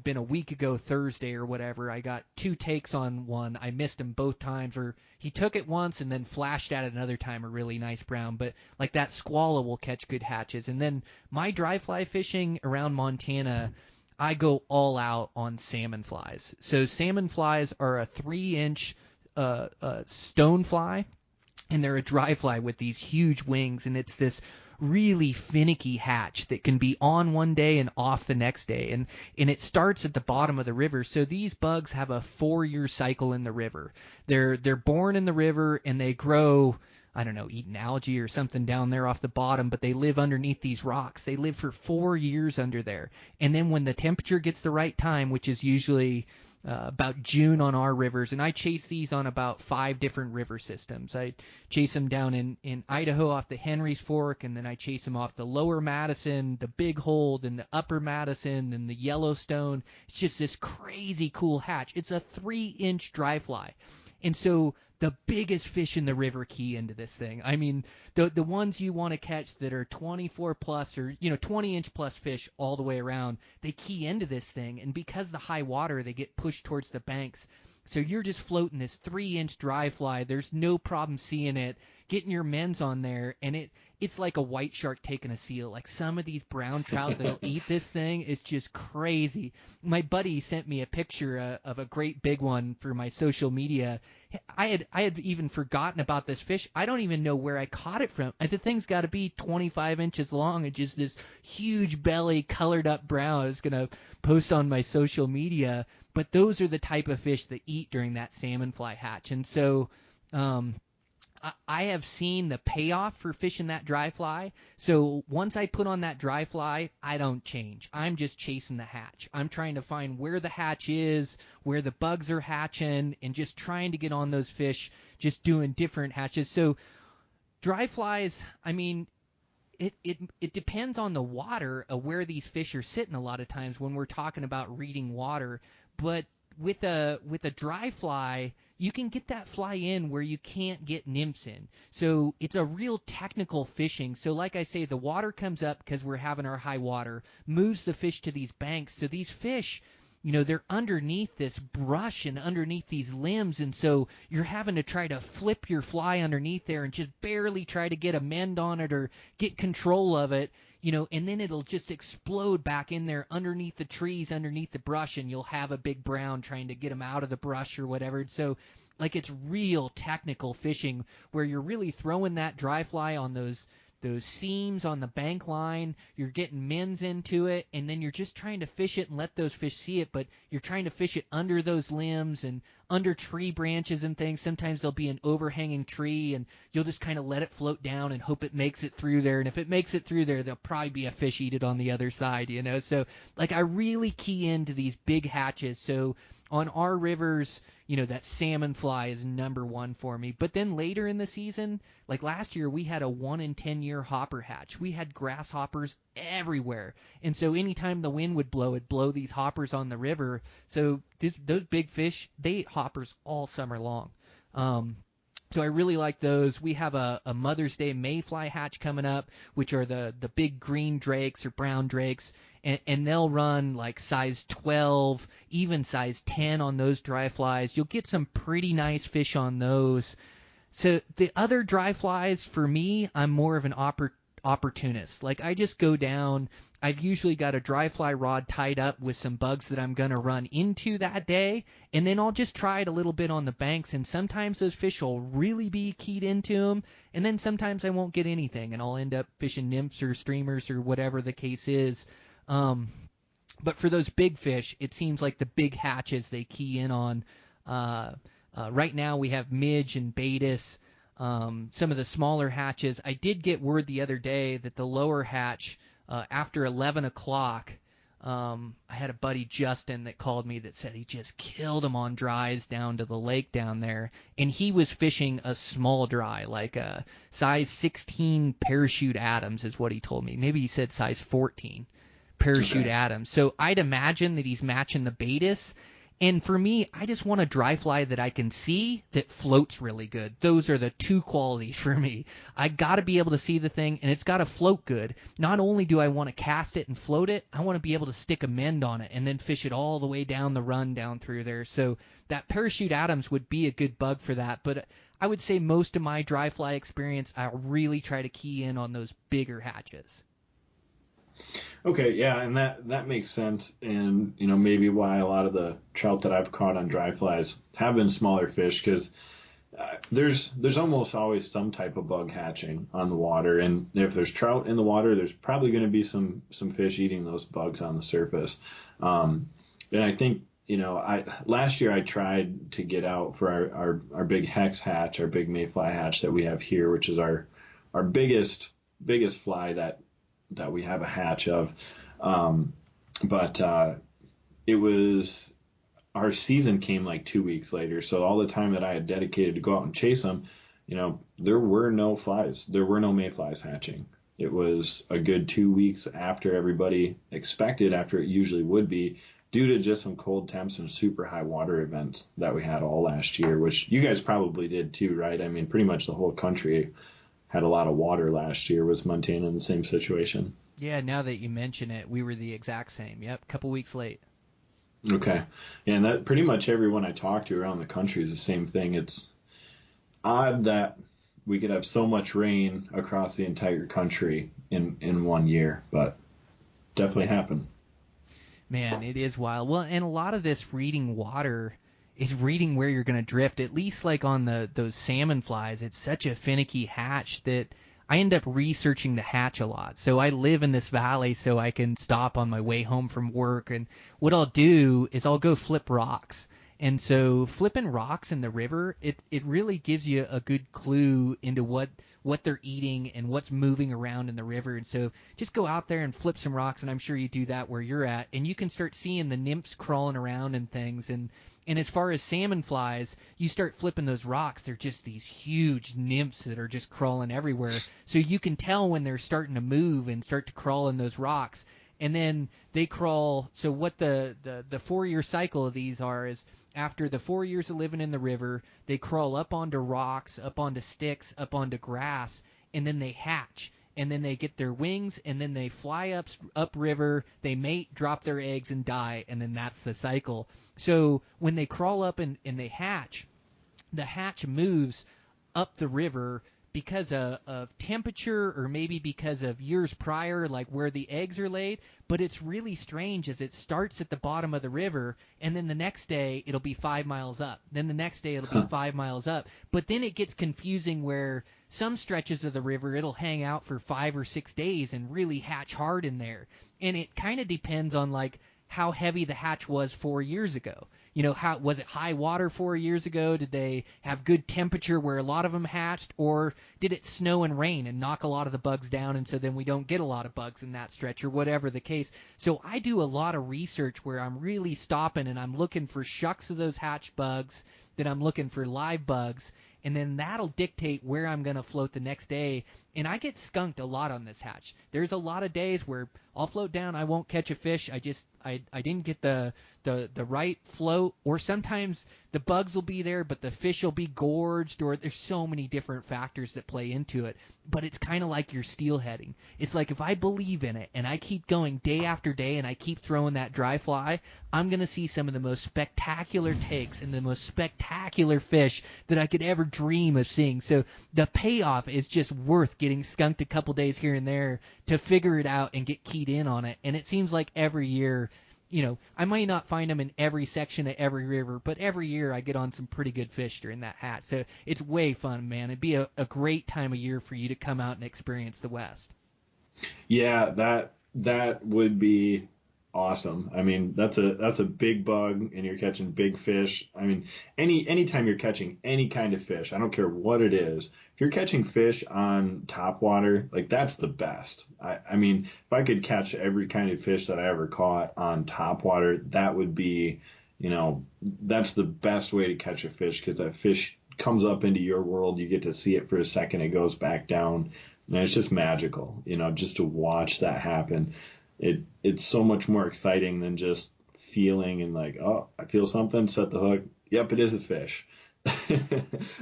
been a week ago Thursday or whatever. I got 2 takes on one. I missed him both times, or he took it once and then flashed at it another time, a really nice brown. But like that squalla will catch good hatches. And then my dry fly fishing around Montana, I go all out on salmon flies. So salmon flies are a 3-inch stone fly, and they're a dry fly with these huge wings, and it's this really finicky hatch that can be on one day and off the next day, and it starts at the bottom of the river. So these bugs have a 4-year cycle in the river. They're born in the river, and they grow, I don't know, eating algae or something down there off the bottom, but they live underneath these rocks. They live for 4 years under there, and then when the temperature gets the right time, which is usually about June on our rivers, and I chase these on about 5 different river systems. I chase them down in Idaho off the Henry's Fork, and then I chase them off the Lower Madison, the Big Hole, and the Upper Madison, and the Yellowstone. It's just this crazy cool hatch. It's a 3-inch dry fly. And so the biggest fish in the river key into this thing. I mean, the ones you want to catch that are 24 plus or 20-inch plus fish all the way around, they key into this thing, and because of the high water, they get pushed towards the banks. So you're just floating this 3-inch dry fly. There's no problem seeing it, getting your men's on there, and it's like a white shark taking a seal. Like some of these brown trout that'll eat this thing is just crazy. My buddy sent me a picture of a great big one for my social media. I had even forgotten about this fish. I don't even know where I caught it from. The thing's got to be 25 inches long and just this huge belly, colored up brown. I was going to post on my social media. but those are the type of fish that eat during that salmon fly hatch. And so I have seen the payoff for fishing that dry fly. So once I put on that dry fly, I don't change. I'm just chasing the hatch. I'm trying to find where the hatch is, where the bugs are hatching, and just trying to get on those fish, just doing different hatches. So dry flies, I mean, it depends on the water of where these fish are sitting a lot of times when we're talking about reading water. But with a dry fly, you can get that fly in where you can't get nymphs in. So it's a real technical fishing. So like I say, the water comes up because we're having our high water, moves the fish to these banks. So these fish, they're underneath this brush and underneath these limbs, and so you're having to try to flip your fly underneath there and just barely try to get a mend on it or get control of it, and then it'll just explode back in there underneath the trees, underneath the brush, and you'll have a big brown trying to get them out of the brush or whatever. So, like, it's real technical fishing where you're really throwing that dry fly on those seams on the bank line, you're getting mends into it, and then you're just trying to fish it and let those fish see it, but you're trying to fish it under those limbs and under tree branches and things. Sometimes there'll be an overhanging tree, and you'll just kind of let it float down and hope it makes it through there, and if it makes it through there, there'll probably be a fish eat it on the other side, So, like, I really key into these big hatches. So on our rivers, that salmon fly is number one for me. But then later in the season, like last year, we had a 1 in 10 year hopper hatch. We had grasshoppers everywhere. And so anytime the wind would blow, it'd blow these hoppers on the river. So those big fish, they ate hoppers all summer long. So I really like those. We have a Mother's Day mayfly hatch coming up, which are the big green drakes or brown drakes, and they'll run like size 12, even size 10 on those dry flies. You'll get some pretty nice fish on those. So the other dry flies, for me, I'm more of an opportunist. Like, I just go down. I've usually got a dry fly rod tied up with some bugs that I'm going to run into that day, and then I'll just try it a little bit on the banks, and sometimes those fish will really be keyed into them, and then sometimes I won't get anything, and I'll end up fishing nymphs or streamers or whatever the case is. But for those big fish, it seems like the big hatches they key in on. Right now we have midge and baetis. Some of the smaller hatches. I did get word the other day that the lower hatch, after 11 o'clock, I had a buddy, Justin, that called me that said he just killed them on dries down to the lake down there. And he was fishing a small dry, like a size 16 parachute Adams is what he told me. Maybe he said size 14 parachute Adams. So I'd imagine that he's matching the baetis. And for me, I just want a dry fly that I can see that floats really good. Those are the two qualities for me. I got to be able to see the thing, and it's got to float good. Not only do I want to cast it and float it, I want to be able to stick a mend on it and then fish it all the way down the run down through there. So that parachute Adams would be a good bug for that. But I would say most of my dry fly experience, I really try to key in on those bigger hatches. Okay, yeah, and that makes sense, and maybe why a lot of the trout that I've caught on dry flies have been smaller fish, because there's almost always some type of bug hatching on the water, and if there's trout in the water, there's probably going to be some fish eating those bugs on the surface. And I think last year I tried to get out for our big hex hatch, our big mayfly hatch that we have here, which is our biggest fly that we have a hatch of. But it was, our season came like 2 weeks later. So all the time that I had dedicated to go out and chase them, there were no flies. There were no mayflies hatching. It was a good 2 weeks after everybody expected, after it usually would be, due to just some cold temps and super high water events that we had all last year, which you guys probably did too, right? I mean, pretty much the whole country had a lot of water last year. Was Montana in the same situation? Yeah, now that you mention it, we were the exact same. Yep, a couple weeks late. Okay. Yeah, and that pretty much everyone I talk to around the country is the same thing. It's odd that we could have so much rain across the entire country in 1 year, but definitely happened. Man, it is wild. Well, and a lot of this reading water is reading where you're going to drift. At least like on those salmon flies, it's such a finicky hatch that I end up researching the hatch a lot. So I live in this valley so I can stop on my way home from work. And what I'll do is I'll go flip rocks. And so flipping rocks in the river, it really gives you a good clue into what they're eating and what's moving around in the river. And so just go out there and flip some rocks, and I'm sure you do that where you're at, and you can start seeing the nymphs crawling around and things. And as far as salmon flies, you start flipping those rocks, they're just these huge nymphs that are just crawling everywhere. So you can tell when they're starting to move and start to crawl in those rocks. And then they crawl. So what the 4-year cycle of these are is after the 4 years of living in the river, they crawl up onto rocks, up onto sticks, up onto grass, and then they hatch. And then they get their wings, and then they fly up river, they mate, drop their eggs, and die, and then that's the cycle. So when they crawl up and they hatch, the hatch moves up the river because of temperature or maybe because of years prior, like where the eggs are laid. But it's really strange as it starts at the bottom of the river, and then the next day it'll be 5 miles up. Then the next day it'll be 5 miles up. But then it gets confusing where some stretches of the river it'll hang out for 5 or 6 days and really hatch hard in there. And it kind of depends on like how heavy the hatch was 4 years ago. You know, how was it high water 4 years ago? Did they have good temperature where a lot of them hatched, or did it snow and rain and knock a lot of the bugs down, and so then we don't get a lot of bugs in that stretch, or whatever the case? So I do a lot of research where I'm really stopping and I'm looking for shucks of those hatch bugs, then I'm looking for live bugs, and then that'll dictate where I'm going to float the next day. And I get skunked a lot on this hatch. There's a lot of days where I'll float down, I won't catch a fish. I didn't get the right float, or sometimes the bugs will be there, but the fish will be gorged, or there's so many different factors that play into it. But it's kind of like your steelheading. It's like if I believe in it and I keep going day after day and I keep throwing that dry fly, I'm going to see some of the most spectacular takes and the most spectacular fish that I could ever dream of seeing. So the payoff is just worth getting skunked a couple days here and there to figure it out and get keyed in on it. And it seems like every year, you know, I might not find them in every section of every river, but every year I get on some pretty good fish during that hatch. So it's way fun, man. It'd be a great time of year for you to come out and experience the West. Yeah, that would be awesome. I mean, that's a big bug, and you're catching big fish. I mean, anytime you're catching any kind of fish, I don't care what it is. If you're catching fish on top water, like that's the best. I mean, if I could catch every kind of fish that I ever caught on top water, that would be, you know, that's the best way to catch a fish, because that fish comes up into your world. You get to see it for a second, it goes back down, and it's just magical, you know, just to watch that happen. It's so much more exciting than just feeling and like, oh, I feel something, set the hook. Yep, it is a fish.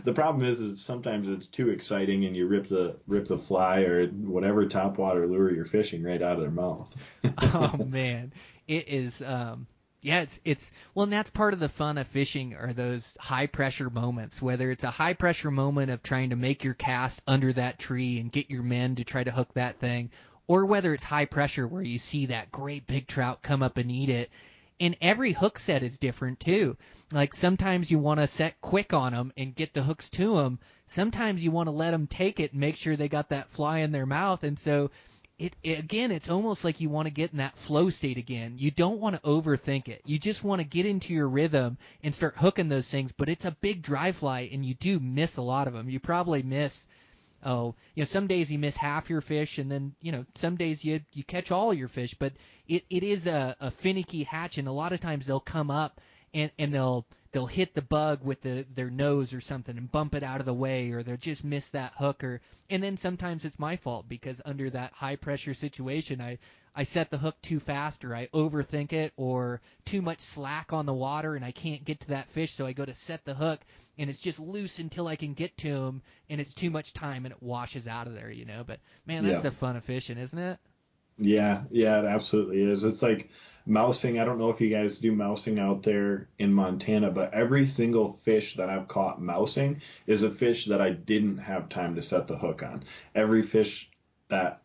The problem is sometimes it's too exciting and you rip the fly or whatever topwater lure you're fishing right out of their mouth. Oh man, it is. Yeah, it's well, and that's part of the fun of fishing are those high pressure moments. Whether it's a high pressure moment of trying to make your cast under that tree and get your men to try to hook that thing, or whether it's high pressure where you see that great big trout come up and eat it. And every hook set is different too. Like sometimes you want to set quick on them and get the hooks to them. Sometimes you want to let them take it and make sure they got that fly in their mouth. And so again, it's almost like you want to get in that flow state again. You don't want to overthink it. You just want to get into your rhythm and start hooking those things. But it's a big dry fly, and you do miss a lot of them. You probably miss, some days you miss half your fish, and then, some days you catch all your fish. But it is a finicky hatch, and a lot of times they'll come up and they'll hit the bug with their nose or something and bump it out of the way, or they'll just miss that hook. And then sometimes it's my fault because under that high pressure situation, I set the hook too fast, or I overthink it, or too much slack on the water and I can't get to that fish, so I go to set the hook and it's just loose until I can get to him, and it's too much time and it washes out of there, But man, that's the fun of fishing, isn't it? Yeah, it absolutely is. It's like mousing. I don't know if you guys do mousing out there in Montana, but every single fish that I've caught mousing is a fish that I didn't have time to set the hook on. Every fish that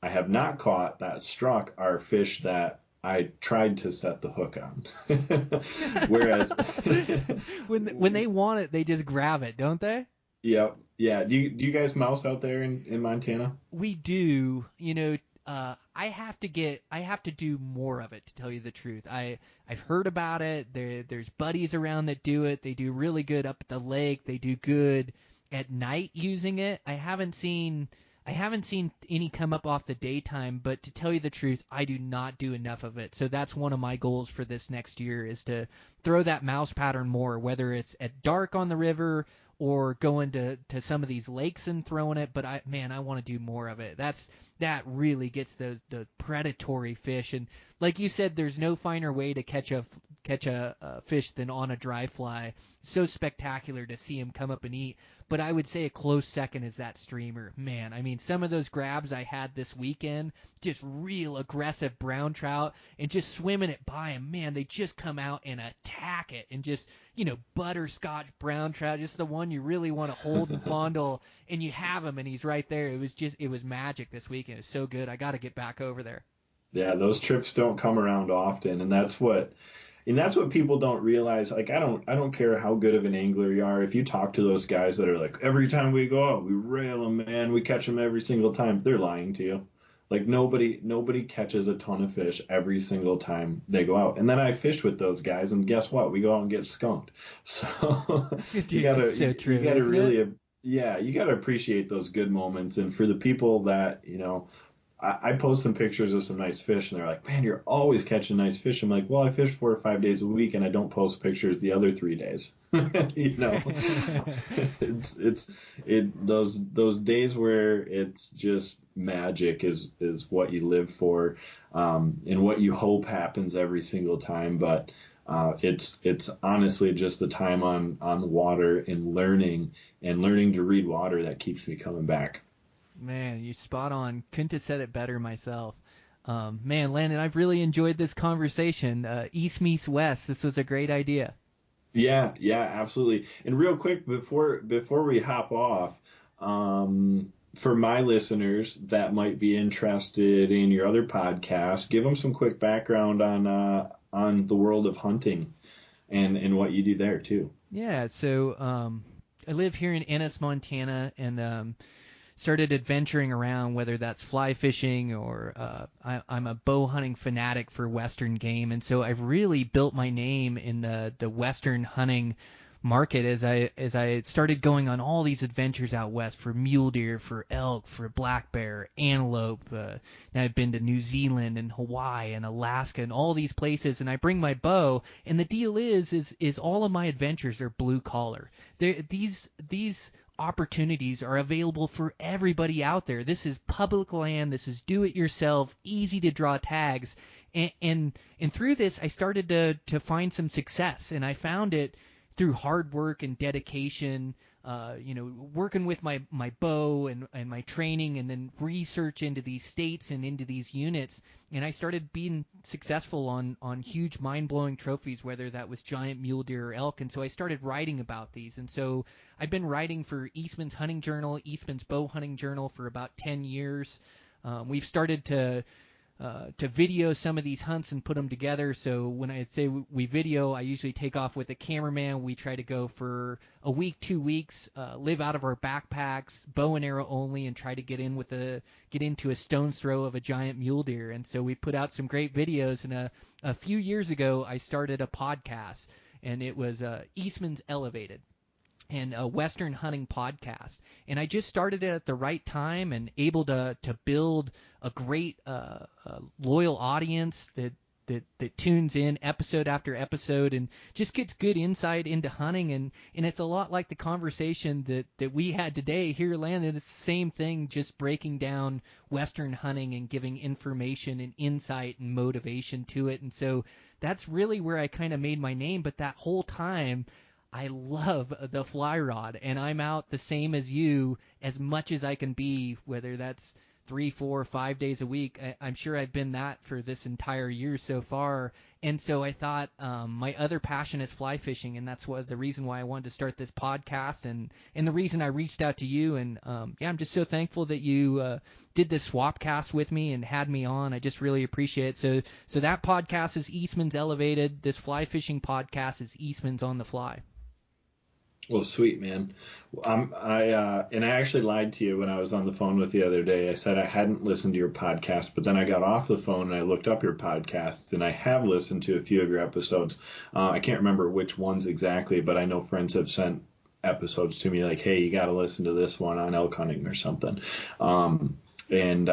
I have not caught that struck are fish that I tried to set the hook on. Whereas when they want it, they just grab it, don't they? Yep. Yeah. Do you guys mouse out there in Montana? We do, I have to do more of it, to tell you the truth. I've heard about it. There's buddies around that do it. They do really good up at the lake. They do good at night using it. I haven't seen any come up off the daytime, but to tell you the truth, I do not do enough of it. So that's one of my goals for this next year, is to throw that mouse pattern more, whether it's at dark on the river or going to some of these lakes and throwing it. But I want to do more of it. That really gets the predatory fish. And like you said, there's no finer way to catch a fish than on a dry fly. So spectacular to see him come up and eat. But I would say a close second is that streamer. Man, I mean, some of those grabs I had this weekend, just real aggressive brown trout, and just swimming it by him. Man, they just come out and attack it, and just, butterscotch brown trout, just the one you really want to hold and fondle, and you have him, and he's right there. It was magic this weekend. It was so good. I got to get back over there. Yeah, those trips don't come around often, and that's what people don't realize. Like, I don't care how good of an angler you are. If you talk to those guys that are like, every time we go out, we rail them, man, we catch them every single time, they're lying to you. Like, nobody catches a ton of fish every single time they go out. And then I fish with those guys, and guess what? We go out and get skunked. So Dude, you gotta it's so true, you gotta isn't it? really, yeah, you gotta appreciate those good moments. And for the people that, I post some pictures of some nice fish, and they're like, "Man, you're always catching nice fish." I'm like, "Well, I fish 4 or 5 days a week, and I don't post pictures the other 3 days." You know, those days where it's just magic is what you live for, and what you hope happens every single time. But it's honestly just the time on the water and learning to read water that keeps me coming back. Man, you spot on. Couldn't have said it better myself. Man, Landon, I've really enjoyed this conversation. East meets West. This was a great idea. Yeah, yeah, absolutely. And real quick before we hop off, for my listeners that might be interested in your other podcast, give them some quick background on the world of hunting and what you do there too. Yeah, so I live here in Ennis, Montana, and started adventuring around, whether that's fly fishing or I'm a bow hunting fanatic for Western game. And so I've really built my name in the Western hunting market as I started going on all these adventures out west for mule deer, for elk, for black bear, antelope. Now I've been to New Zealand and Hawaii and Alaska and all these places, and I bring my bow. And the deal is all of my adventures are blue collar. These opportunities are available for everybody out there. This is public land. This is do it yourself, easy to draw tags. And through this, I started to find some success, and I found it through hard work and dedication, working with my bow and my training, and then research into these states and into these units. And I started being successful on huge mind-blowing trophies, whether that was giant mule deer or elk. And so I started writing about these. And so I've been writing for Eastman's Hunting Journal, Eastman's Bow Hunting Journal for about 10 years. We've started to video some of these hunts and put them together. So when I say we video, I usually take off with a cameraman. We try to go for a week, 2 weeks, live out of our backpacks, bow and arrow only, and try to get into a stone's throw of a giant mule deer. And so we put out some great videos. And a few years ago, I started a podcast, and it was Eastman's Elevated, and a Western hunting podcast. And I just started it at the right time and able to build a great loyal audience that tunes in episode after episode and just gets good insight into hunting. And it's a lot like the conversation that we had today here, Landon. It's the same thing, just breaking down Western hunting and giving information and insight and motivation to it. And so that's really where I kind of made my name. But that whole time, I love the fly rod, and I'm out the same as you as much as I can be, whether that's 3, 4, 5 days a week. I'm sure I've been that for this entire year so far. And so I thought my other passion is fly fishing, and that's the reason why I wanted to start this podcast, and the reason I reached out to you. And I'm just so thankful that you did this swapcast with me and had me on. I just really appreciate it. So that podcast is Eastman's Elevated. This fly fishing podcast is Eastman's On the Fly. Well, sweet, man. And I actually lied to you when I was on the phone with you the other day. I said I hadn't listened to your podcast, but then I got off the phone and I looked up your podcast, and I have listened to a few of your episodes. I can't remember which ones exactly, but I know friends have sent episodes to me like, "Hey, you got to listen to this one on elk hunting or something." And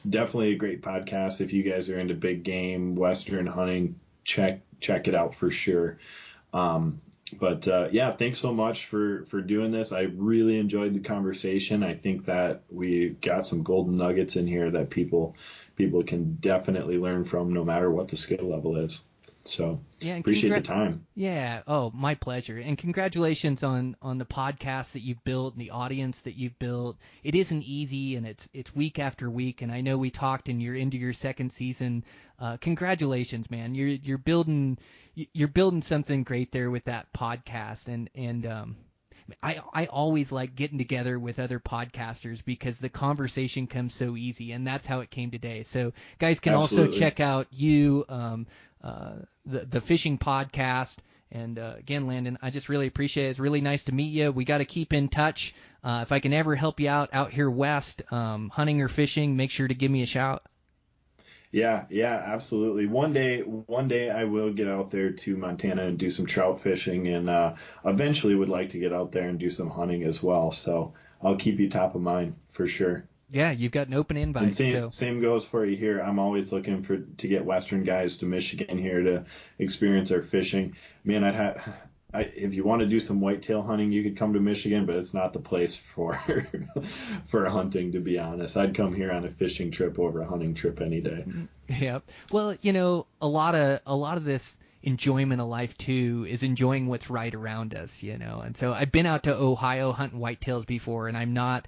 definitely a great podcast. If you guys are into big game, Western hunting, check it out for sure. But yeah, thanks so much for doing this. I really enjoyed the conversation. I think that we got some golden nuggets in here that people can definitely learn from, no matter what the skill level is. So Yeah, and appreciate the time. Yeah, oh, my pleasure. And congratulations on the podcast that you've built and the audience that you've built. It isn't easy, and it's week after week. And I know we talked, and you're into your second season. Congratulations, man. You're building something great there with that podcast. And I always like getting together with other podcasters because the conversation comes so easy, and that's how it came today. So guys can also Absolutely. check out the fishing podcast. And again, Landon, I just really appreciate it. It's really nice to meet you. We got to keep in touch. If I can ever help you out here west, hunting or fishing, make sure to give me a shout. Yeah, absolutely. One day I will get out there to Montana and do some trout fishing, and eventually would like to get out there and do some hunting as well. So I'll keep you top of mind for sure. Yeah, you've got an open And invite. same So same goes for you here. I'm always looking to get Western guys to Michigan here to experience our fishing. Man, if you want to do some whitetail hunting, you could come to Michigan, but it's not the place for for hunting, to be honest. I'd come here on a fishing trip over a hunting trip any day. yeah. Well, a lot of this enjoyment of life too is enjoying what's right around us. And so I've been out to Ohio hunting whitetails before, and I'm not.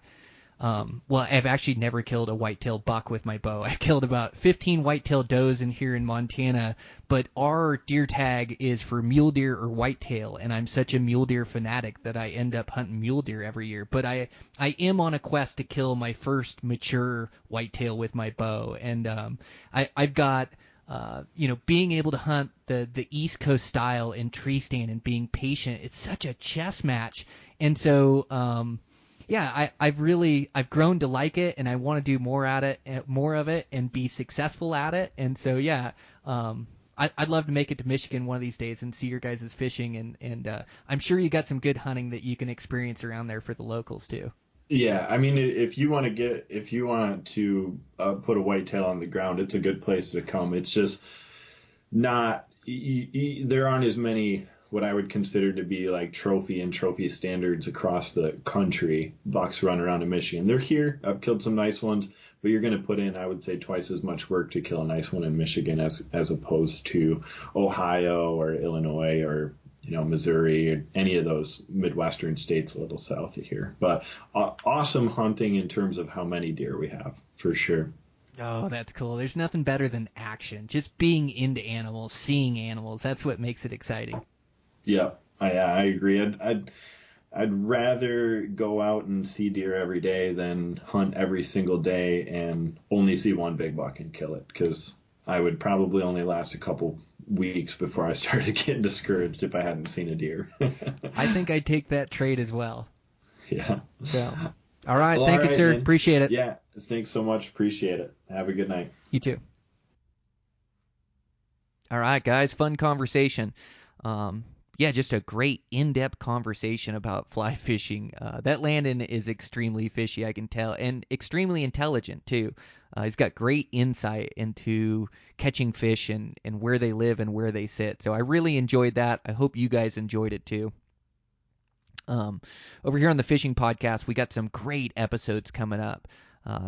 Well, I've actually never killed a whitetail buck with my bow. I've killed about 15 whitetail does in here in Montana, but our deer tag is for mule deer or whitetail, and I'm such a mule deer fanatic that I end up hunting mule deer every year. But I am on a quest to kill my first mature whitetail with my bow, and I've got being able to hunt the East Coast style in tree stand and being patient. It's such a chess match, and so yeah, I've grown to like it, and I want to do more of it, and be successful at it. And so yeah, I'd love to make it to Michigan one of these days and see your guys' fishing, and I'm sure you got some good hunting that you can experience around there for the locals too. Yeah, I mean, if you want to put a whitetail on the ground, it's a good place to come. It's just not there aren't as many what I would consider to be like trophy standards across the country. Bucks run around in Michigan. They're here. I've killed some nice ones, but you're going to put in, I would say, twice as much work to kill a nice one in Michigan as opposed to Ohio or Illinois or Missouri or any of those Midwestern states a little south of here. But awesome hunting in terms of how many deer we have, for sure. Oh, that's cool. There's nothing better than action. Just being into animals, seeing animals. That's what makes it exciting. Yeah, I agree. I'd rather go out and see deer every day than hunt every single day and only see one big buck and kill it, because I would probably only last a couple weeks before I started getting discouraged if I hadn't seen a deer. I think I'd take that trade as well. Yeah. So, all right. Well, all Thank you, right, sir. man. Appreciate it. Yeah, thanks so much. Appreciate it. Have a good night. You too. All right, guys. Fun conversation. Yeah, just a great in-depth conversation about fly fishing. That Landon is extremely fishy, I can tell, and extremely intelligent too. He's got great insight into catching fish and where they live and where they sit. So I really enjoyed that. I hope you guys enjoyed it too. Over here on the fishing podcast, we got some great episodes coming up.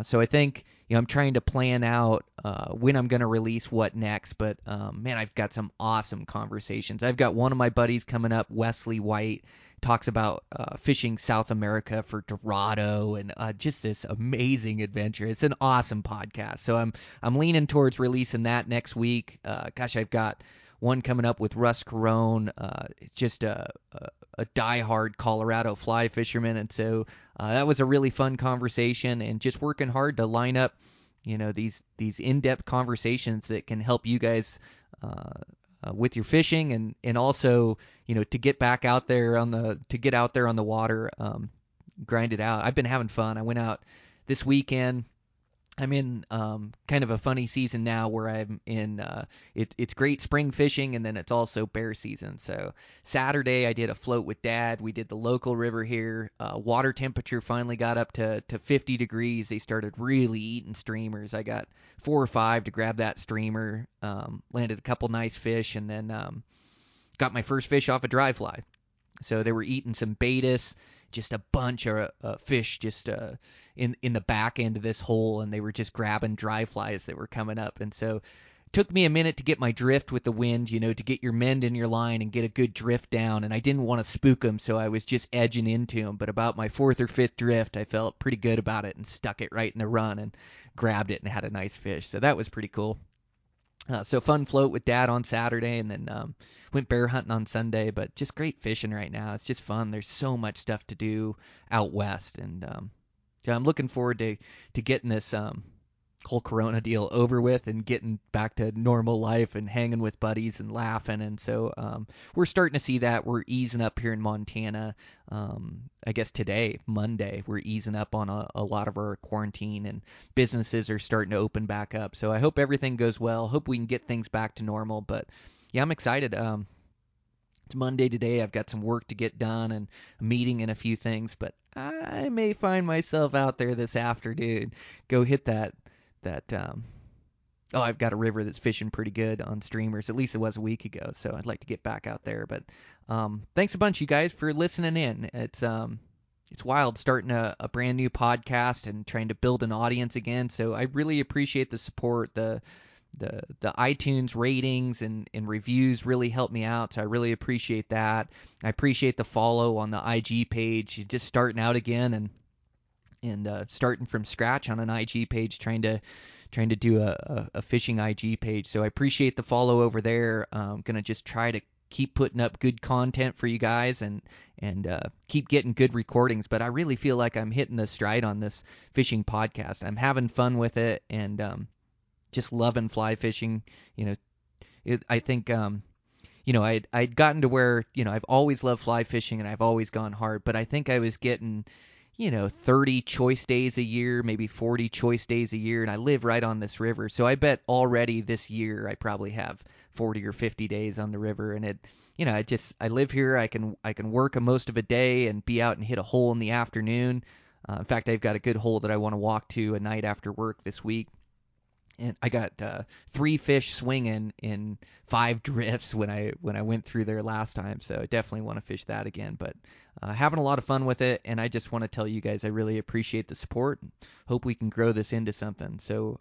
So I think I'm trying to plan out when I'm going to release what next. But man, I've got some awesome conversations. I've got one of my buddies coming up, Wesley White, talks about fishing South America for Dorado and just this amazing adventure. It's an awesome podcast. So I'm leaning towards releasing that next week. Gosh, I've got one coming up with Russ Carone, just a diehard Colorado fly fisherman, and so that was a really fun conversation, and just working hard to line up, these in-depth conversations that can help you guys with your fishing, and also, to get back out there on the water, grind it out. I've been having fun. I went out this weekend. I'm in kind of a funny season now where I'm in it's great spring fishing, and then it's also bear season. So Saturday I did a float with Dad. We did the local river here. Water temperature finally got up to 50 degrees. They started really eating streamers. I got 4 or 5 to grab that streamer. Landed a couple nice fish, and then got my first fish off a dry fly. So they were eating some Baetis, just a bunch of fish just in the back end of this hole, and they were just grabbing dry flies that were coming up. And so it took me a minute to get my drift with the wind, to get your mend in your line and get a good drift down. And I didn't want to spook them, so I was just edging into them. But about my 4th or 5th drift, I felt pretty good about it and stuck it right in the run and grabbed it and had a nice fish. So that was pretty cool. So fun float with Dad on Saturday, and then went bear hunting on Sunday. But just great fishing right now. It's just fun. There's so much stuff to do out west, and so I'm looking forward to getting this whole Corona deal over with and getting back to normal life and hanging with buddies and laughing. And so we're starting to see that. We're easing up here in Montana. I guess today, Monday, we're easing up on a lot of our quarantine, and businesses are starting to open back up. So I hope everything goes well. Hope we can get things back to normal. But yeah, I'm excited. It's Monday today. I've got some work to get done and a meeting and a few things, but I may find myself out there this afternoon. Go hit that. I've got a river that's fishing pretty good on streamers. At least it was a week ago, so I'd like to get back out there. But thanks a bunch, you guys, for listening in. It's wild starting a brand new podcast and trying to build an audience again. So I really appreciate the support. The iTunes ratings and reviews really help me out, so I really appreciate that. I appreciate the follow on the IG page. Just starting out again and starting from scratch on an IG page, trying to do a fishing IG page. So I appreciate the follow over there. I'm gonna just try to keep putting up good content for you guys and keep getting good recordings. But I really feel like I'm hitting the stride on this fishing podcast. I'm having fun with it, and just loving fly fishing. I think I'd gotten to where I've always loved fly fishing and I've always gone hard, but I think I was getting 30 choice days a year, maybe 40 choice days a year, and I live right on this river. So I bet already this year I probably have 40 or 50 days on the river, and I live here. I can work most of a day and be out and hit a hole in the afternoon. In fact, I've got a good hole that I want to walk to a night after work this week. And I got 3 fish swinging in 5 drifts when I went through there last time. So I definitely want to fish that again. But having a lot of fun with it, and I just want to tell you guys I really appreciate the support. Hope we can grow this into something. So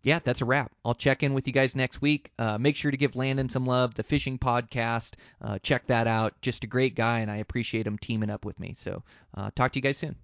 yeah, that's a wrap. I'll check in with you guys next week. Make sure to give Landon some love. The Fishing Podcast, check that out. Just a great guy, and I appreciate him teaming up with me. So talk to you guys soon.